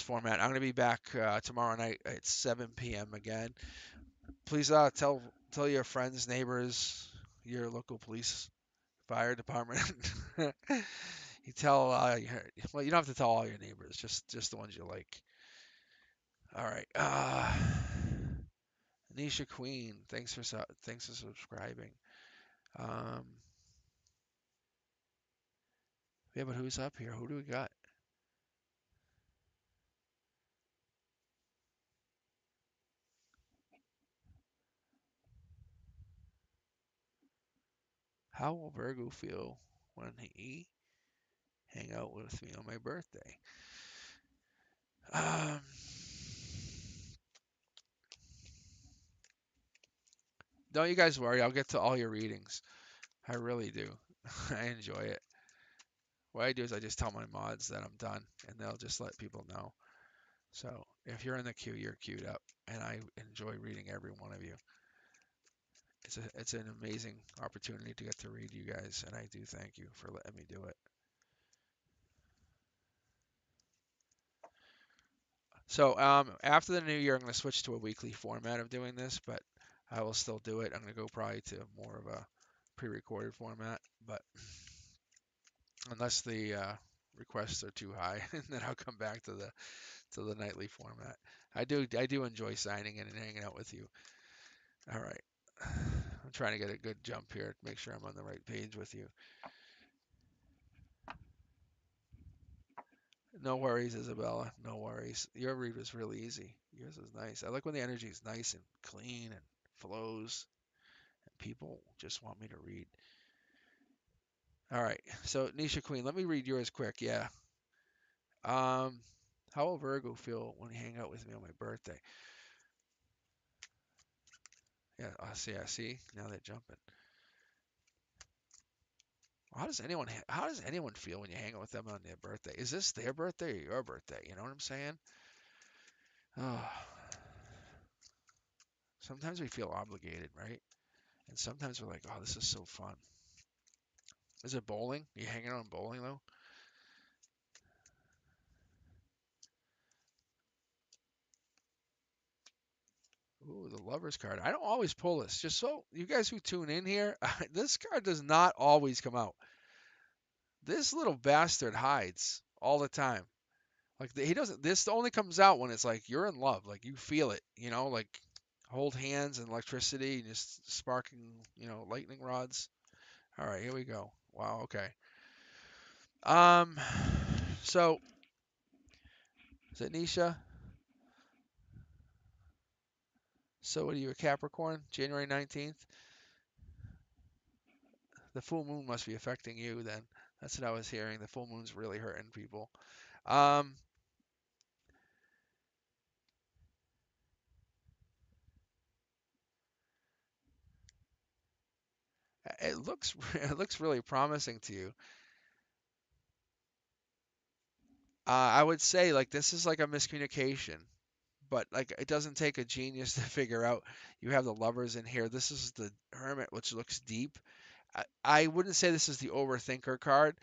format. I'm gonna be back tomorrow night at 7 p.m. again. Please tell your friends, neighbors, your local police, fire department. You tell well, you don't have to tell all your neighbors, just the ones you like. All right. Anisha Queen, thanks for subscribing. Um, yeah, but who's up here? Who do we got? How will Virgo feel when he hang out with me on my birthday? Um, don't you guys worry. I'll get to all your readings. I really do. I enjoy it. What I do is I just tell my mods that I'm done, and they'll just let people know. So if you're in the queue, you're queued up, and I enjoy reading every one of you. It's an amazing opportunity to get to read you guys, and I do thank you for letting me do it. So after the new year, I'm going to switch to a weekly format of doing this, but I will still do it. I'm going to go probably to more of a pre-recorded format, but unless the requests are too high, then I'll come back to the nightly format. I do enjoy signing in and hanging out with you. All right. I'm trying to get a good jump here to make sure I'm on the right page with you. No worries, Isabella. No worries. Your read was really easy. Yours is nice. I like when the energy is nice and clean and flows, and people just want me to read. All right. So, Nisha Queen, let me read yours quick. Yeah. Um, how will Virgo feel when you hang out with me on my birthday? Yeah, I see. I see. Now they're jumping. How does anyone feel when you hang out with them on their birthday? Is this their birthday or your birthday? You know what I'm saying? Oh, sometimes we feel obligated, right? And sometimes we're like, oh, this is so fun. Is it bowling? Are you hanging out on bowling though? Ooh, the lovers card. I don't always pull this. Just so you guys who tune in here, this card does not always come out. This little bastard hides all the time. Like he doesn't. This only comes out when it's like you're in love. Like you feel it. You know, like hold hands and electricity and just sparking. Lightning rods. All right, here we go. Wow. Okay. Um. So is it Nisha? So what are you, a Capricorn? January 19th? The full moon must be affecting you then. That's what I was hearing. The full moon's really hurting people. Um, it looks it looks really promising to you. I would say like this is like a miscommunication, but like it doesn't take a genius to figure out you have the lovers in here. This is the hermit, which looks deep. I wouldn't say this is the overthinker card,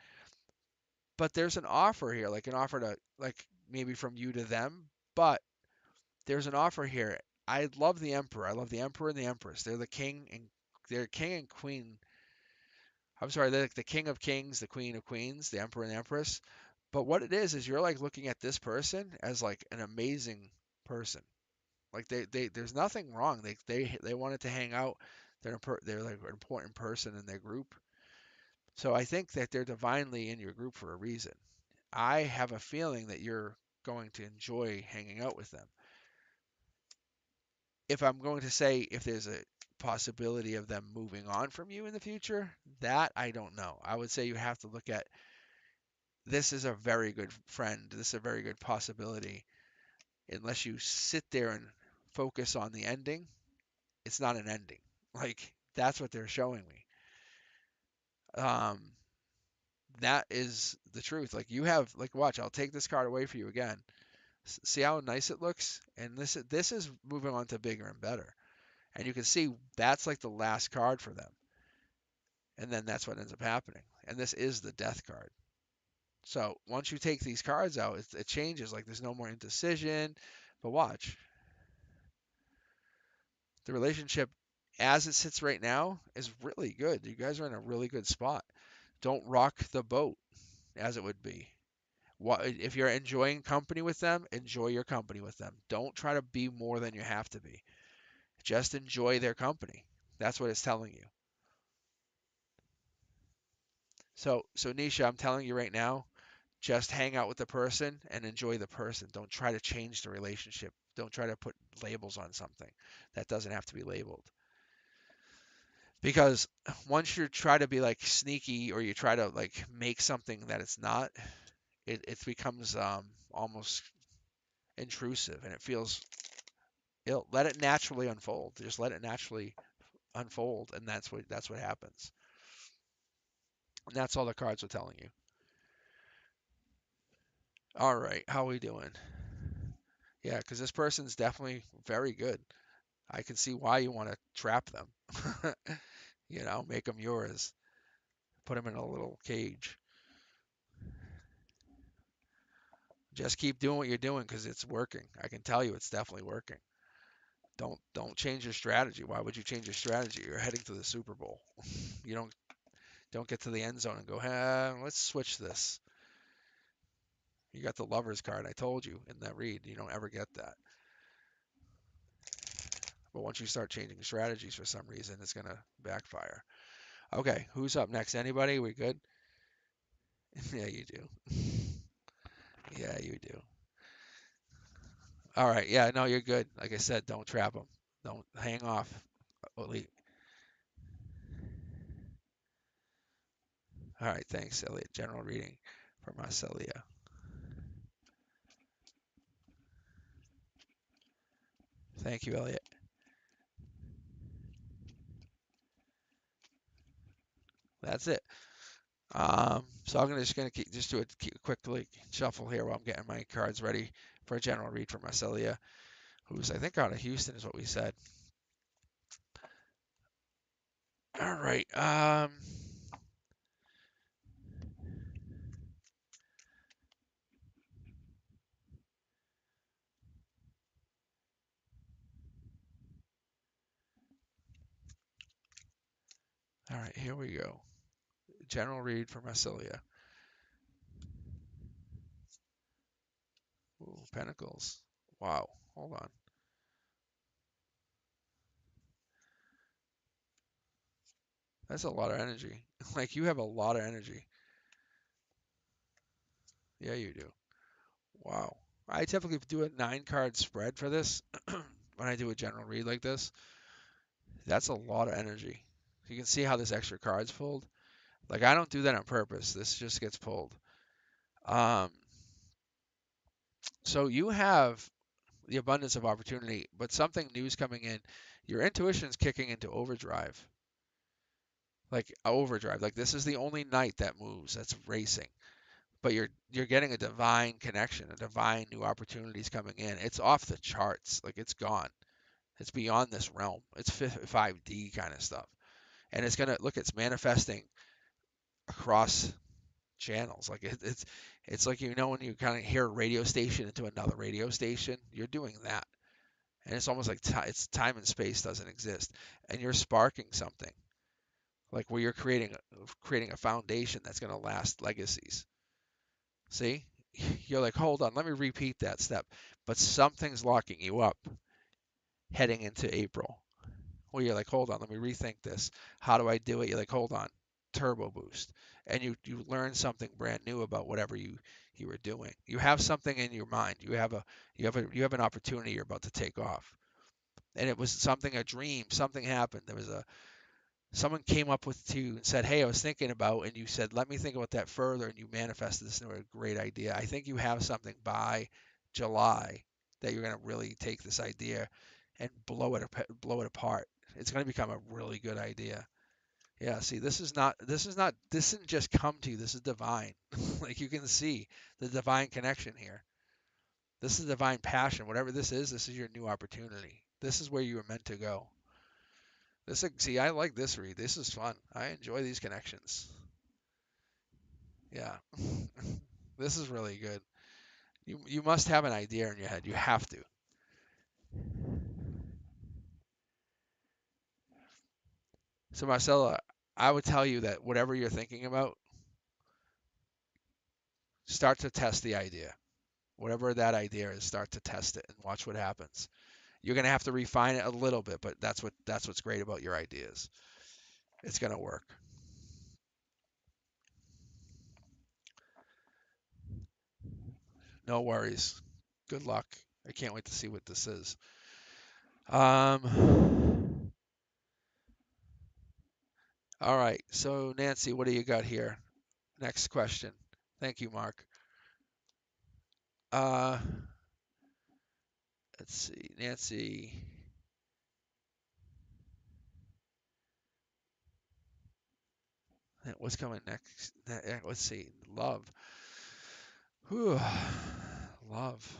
but there's an offer here, like an offer to like maybe from you to them, but there's an offer here. I love the emperor. I love the emperor and the empress. They're king and queen. I'm sorry, they're like the king of kings, the queen of queens, the emperor and the empress. But what it is you're like looking at this person as like an amazing person. Like there's nothing wrong. They wanted to hang out. They're like an important person in their group. So I think that they're divinely in your group for a reason. I have a feeling that you're going to enjoy hanging out with them. If I'm going to say if there's a possibility of them moving on from you in the future, that I don't know. I would say you have to look at this is a very good friend. This is a very good possibility. Unless you sit there and focus on the ending, it's not an ending. Like that's what they're showing me. Um, that is the truth. Like you have, like, watch. I'll take this card away for you again. See how nice it looks, and this is moving on to bigger and better. And you can see that's like the last card for them. And then that's what ends up happening. And this is the death card. So once you take these cards out, it changes. Like there's no more indecision. But watch, the relationship as it sits right now is really good. You guys are in a really good spot. Don't rock the boat as it would be. If you're enjoying company with them, enjoy your company with them. Don't try to be more than you have to be. Just enjoy their company. That's what it's telling you. So Nisha, I'm telling you right now, just hang out with the person and enjoy the person. Don't try to change the relationship. Don't try to put labels on something that doesn't have to be labeled. Because once you try to be like sneaky or you try to like make something that it's not, it becomes almost intrusive and it feels ill. Let it naturally unfold. Just let it naturally unfold, and that's what happens. And that's all the cards are telling you. All right, how are we doing? Yeah, because this person's definitely very good. I can see why you want to trap them. Make them yours. Put them in a little cage. Just keep doing what you're doing because it's working. I can tell you it's definitely working. Don't change your strategy. Why would you change your strategy? You're heading to the Super Bowl. You don't get to the end zone and go, let's switch this. You got the lovers card. I told you in that read. You don't ever get that. But once you start changing strategies for some reason, it's gonna backfire. Okay, who's up next? Anybody? We good? Yeah, you do. Yeah, you do. All right. Yeah, no, you're good. Like I said, don't trap them. Don't hang off. All right. Thanks, Elliot. General reading for Marcelia. Thank you, Elliot. That's it. So I'm gonna just do a quick like, shuffle here while I'm getting my cards ready for a general read for Marcelia, who's I think out of Houston is what we said. All right. All right. Here we go. General read for Marcelia. Ooh, Pentacles. Wow. Hold on. That's a lot of energy. Like you have a lot of energy. Yeah, you do. Wow. I typically do a 9 card spread for this when I do a general read like this. That's a lot of energy. You can see how this extra card's pulled. Like I don't do that on purpose. This just gets pulled. Um, so you have the abundance of opportunity, but something new is coming in. Your intuition's kicking into overdrive. Like overdrive. Like this is the only night that moves, that's racing. But you're getting a divine connection, a divine new opportunities coming in. It's off the charts. Like it's gone. It's beyond this realm. It's 5D kind of stuff. And it's gonna look, it's manifesting across channels. Like it's like when you kind of hear a radio station into another radio station, you're doing that. And it's almost like it's time and space doesn't exist, and you're sparking something like where you're creating a foundation that's going to last legacies. See, you're like, hold on, let me repeat that step, but something's locking you up heading into April. Well, you're like, hold on, let me rethink this. How do I do it? You're like, hold on, turbo boost, and you learn something brand new about whatever you were doing. You have something in your mind. You have an opportunity you're about to take off, and it was something, a dream. Something happened. There was a someone came up with to you and said, hey, I was thinking about, and you said, let me think about that further, and you manifested this into a great idea. I think you have something by July that you're going to really take this idea and blow it apart. It's going to become a really good idea. Yeah, see, this didn't just come to you. This is divine. Like you can see the divine connection here. This is divine passion. Whatever this is your new opportunity. This is where you were meant to go. See, I like this read. This is fun. I enjoy these connections. Yeah. This is really good. You must have an idea in your head. You have to. So Marcella, I would tell you that whatever you're thinking about, start to test the idea. Whatever that idea is, start to test it and watch what happens. You're gonna have to refine it a little bit, but that's what's great about your ideas. It's gonna work. No worries. Good luck. I can't wait to see what this is. All right. So Nancy, what do you got here? Next question. Thank you, Mark. Uh, let's see. Nancy, what's coming next? Let's see. Love. Whew. Love.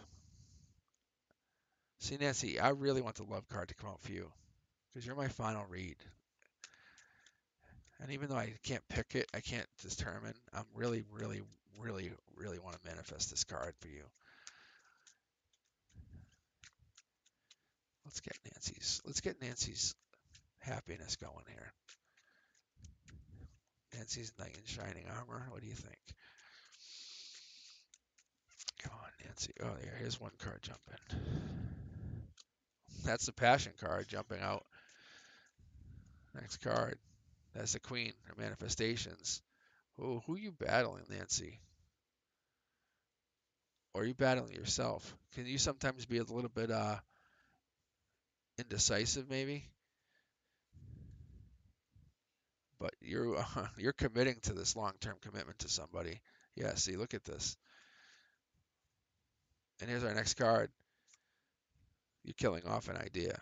See, Nancy, I really want the love card to come out for you because you're my final read. And even though I can't pick it, I can't determine. I'm really, really, really, really want to manifest this card for you. Let's get Nancy's happiness going here. Nancy's knight in shining armor. What do you think? Come on, Nancy. Oh, yeah, here's one card jumping. That's the passion card jumping out. Next card. That's the queen, her manifestations. Oh, who you battling, Nancy? Or are you battling yourself? Can you sometimes be a little bit indecisive maybe? But you're you're committing to this long-term commitment to somebody. Yeah, see, look at this. And here's our next card. You're killing off an idea.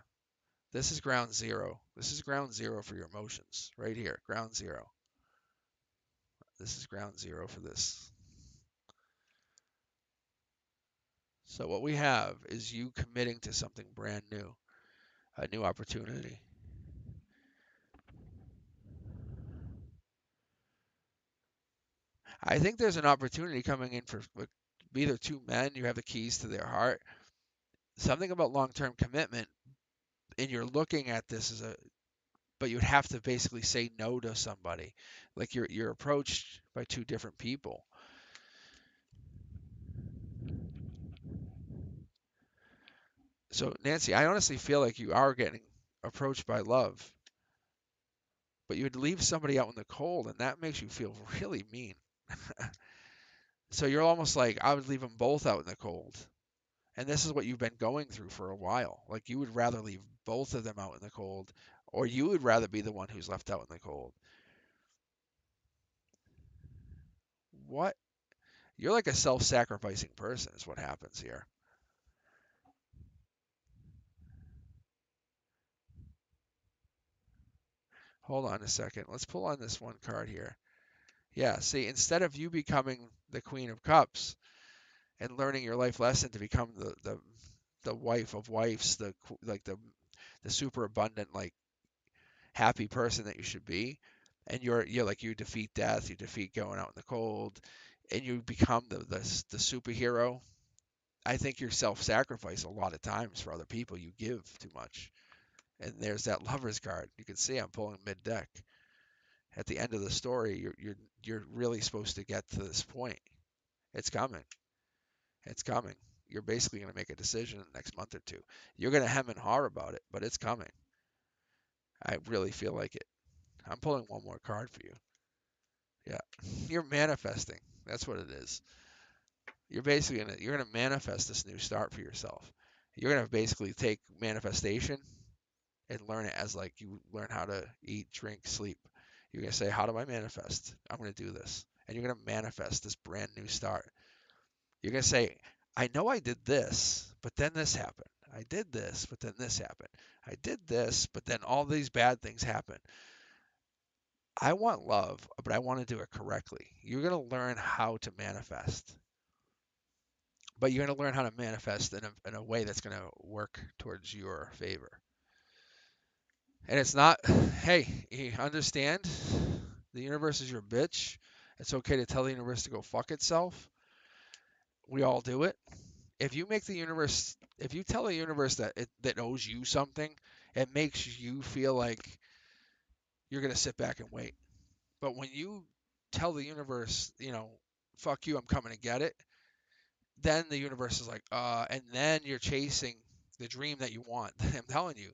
This is ground zero. This is ground zero for your emotions right here. Ground zero. This is ground zero for this. So what we have is you committing to something brand new, a new opportunity. I think there's an opportunity coming in for either two men, you have the keys to their heart. Something about long-term commitment, and you're looking at this as a, but you'd have to basically say no to somebody. Like you're approached by two different people. So Nancy, I honestly feel like you are getting approached by love, but you would leave somebody out in the cold, and that makes you feel really mean. So you're almost like, I would leave them both out in the cold. And this is what you've been going through for a while. Like you would rather leave both of them out in the cold, or you would rather be the one who's left out in the cold. What? You're like a self-sacrificing person, is what happens here. Hold on a second. Let's pull on this one card here. Yeah, see, instead of you becoming the Queen of Cups and learning your life lesson to become the wife of wives, like the super abundant, like happy person that you should be, and you're like you defeat death, you defeat going out in the cold, and you become the superhero. I think you're self-sacrifice a lot of times for other people. You give too much. And there's that Lover's card. You can see I'm pulling mid-deck. At the end of the story, you're really supposed to get to this point. It's coming. It's coming. You're basically going to make a decision in the next month or two. You're going to hem and haw about it, but it's coming. I really feel like it. I'm pulling one more card for you. Yeah, you're manifesting. That's what it is. You're gonna manifest this new start for yourself. You're gonna basically take manifestation and learn it as like you learn how to eat, drink, sleep. You're gonna say, how do I manifest? I'm gonna do this, and you're gonna manifest this brand new start. You're gonna say, I know I did this, but then this happened. I did this, but then this happened. I did this, but then all these bad things happened. I want love, but I want to do it correctly. You're going to learn how to manifest, but you're going to learn how to manifest in a way that's going to work towards your favor. And it's not, hey, you understand? The universe is your bitch. It's okay to tell the universe to go fuck itself. We all do it. If you make the universe, if you tell the universe that owes you something, it makes you feel like you're going to sit back and wait. But when you tell the universe, fuck you, I'm coming to get it, then the universe is like, and then you're chasing the dream that you want. I'm telling you,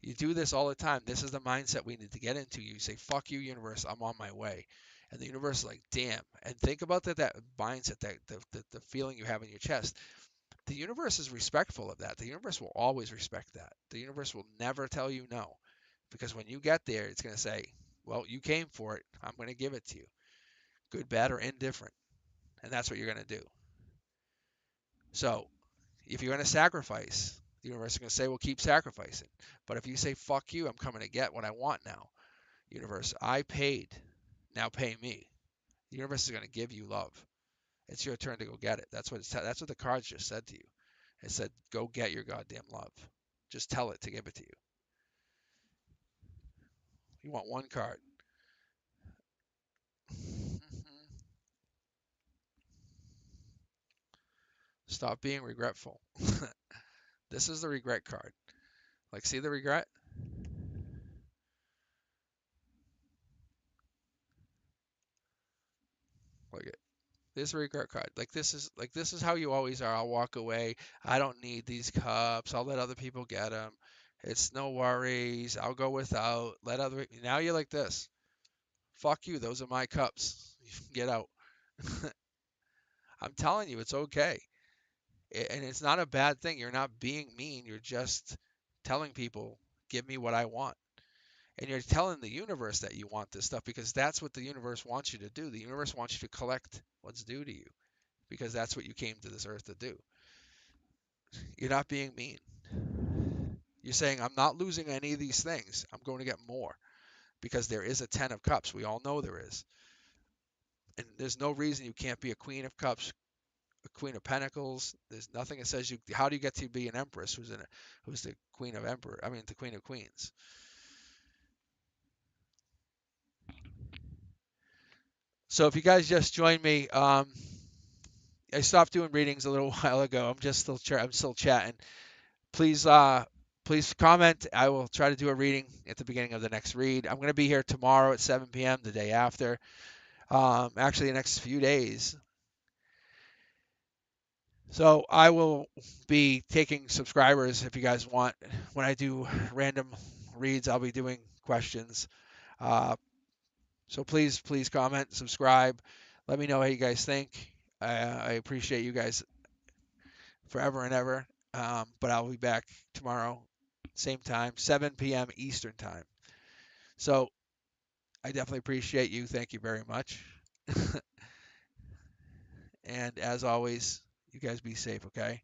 you do this all the time. This is the mindset we need to get into. You say, fuck you, universe, I'm on my way. And the universe is like, damn. And think about that mindset, that the feeling you have in your chest. The universe is respectful of that. The universe will always respect that. The universe will never tell you no. Because when you get there, it's going to say, well, you came for it. I'm going to give it to you. Good, bad, or indifferent. And that's what you're going to do. So if you're going to sacrifice, the universe is going to say, well, keep sacrificing. But if you say, fuck you, I'm coming to get what I want now. Universe, I paid. Now pay me. The universe is going to give you love. It's your turn to go get it. That's what the cards just said to you. It said, go get your goddamn love. Just tell it to give it to you. You want one card. Stop being regretful. This is the regret card. Like, see the regret? Look at this regret card. Like this is how you always are. I'll walk away. I don't need these cups. I'll let other people get them. It's no worries. I'll go without. Let other. Now you're like this. Fuck you. Those are my cups. Get out. I'm telling you, it's okay. And it's not a bad thing. You're not being mean. You're just telling people, give me what I want. And you're telling the universe that you want this stuff because that's what the universe wants you to do. The universe wants you to collect what's due to you because that's what you came to this earth to do. You're not being mean. You're saying, I'm not losing any of these things. I'm going to get more because there is a 10 of cups. We all know there is. And there's no reason you can't be a queen of cups, a queen of pentacles. There's nothing that says you. How do you get to be an empress who's the queen of emperor? I mean, the queen of queens. So if you guys just joined me, I stopped doing readings a little while ago. I'm still chatting. Please please comment. I will try to do a reading at the beginning of the next read. I'm going to be here tomorrow at 7 p.m. the day after. Actually the next few days. So I will be taking subscribers if you guys want. When I do random reads, I'll be doing questions. Uh, so please comment, subscribe. Let me know how you guys think. I appreciate you guys forever and ever. But I'll be back tomorrow, same time, 7 p.m. Eastern time. So I definitely appreciate you. Thank you very much. And as always, you guys be safe, okay?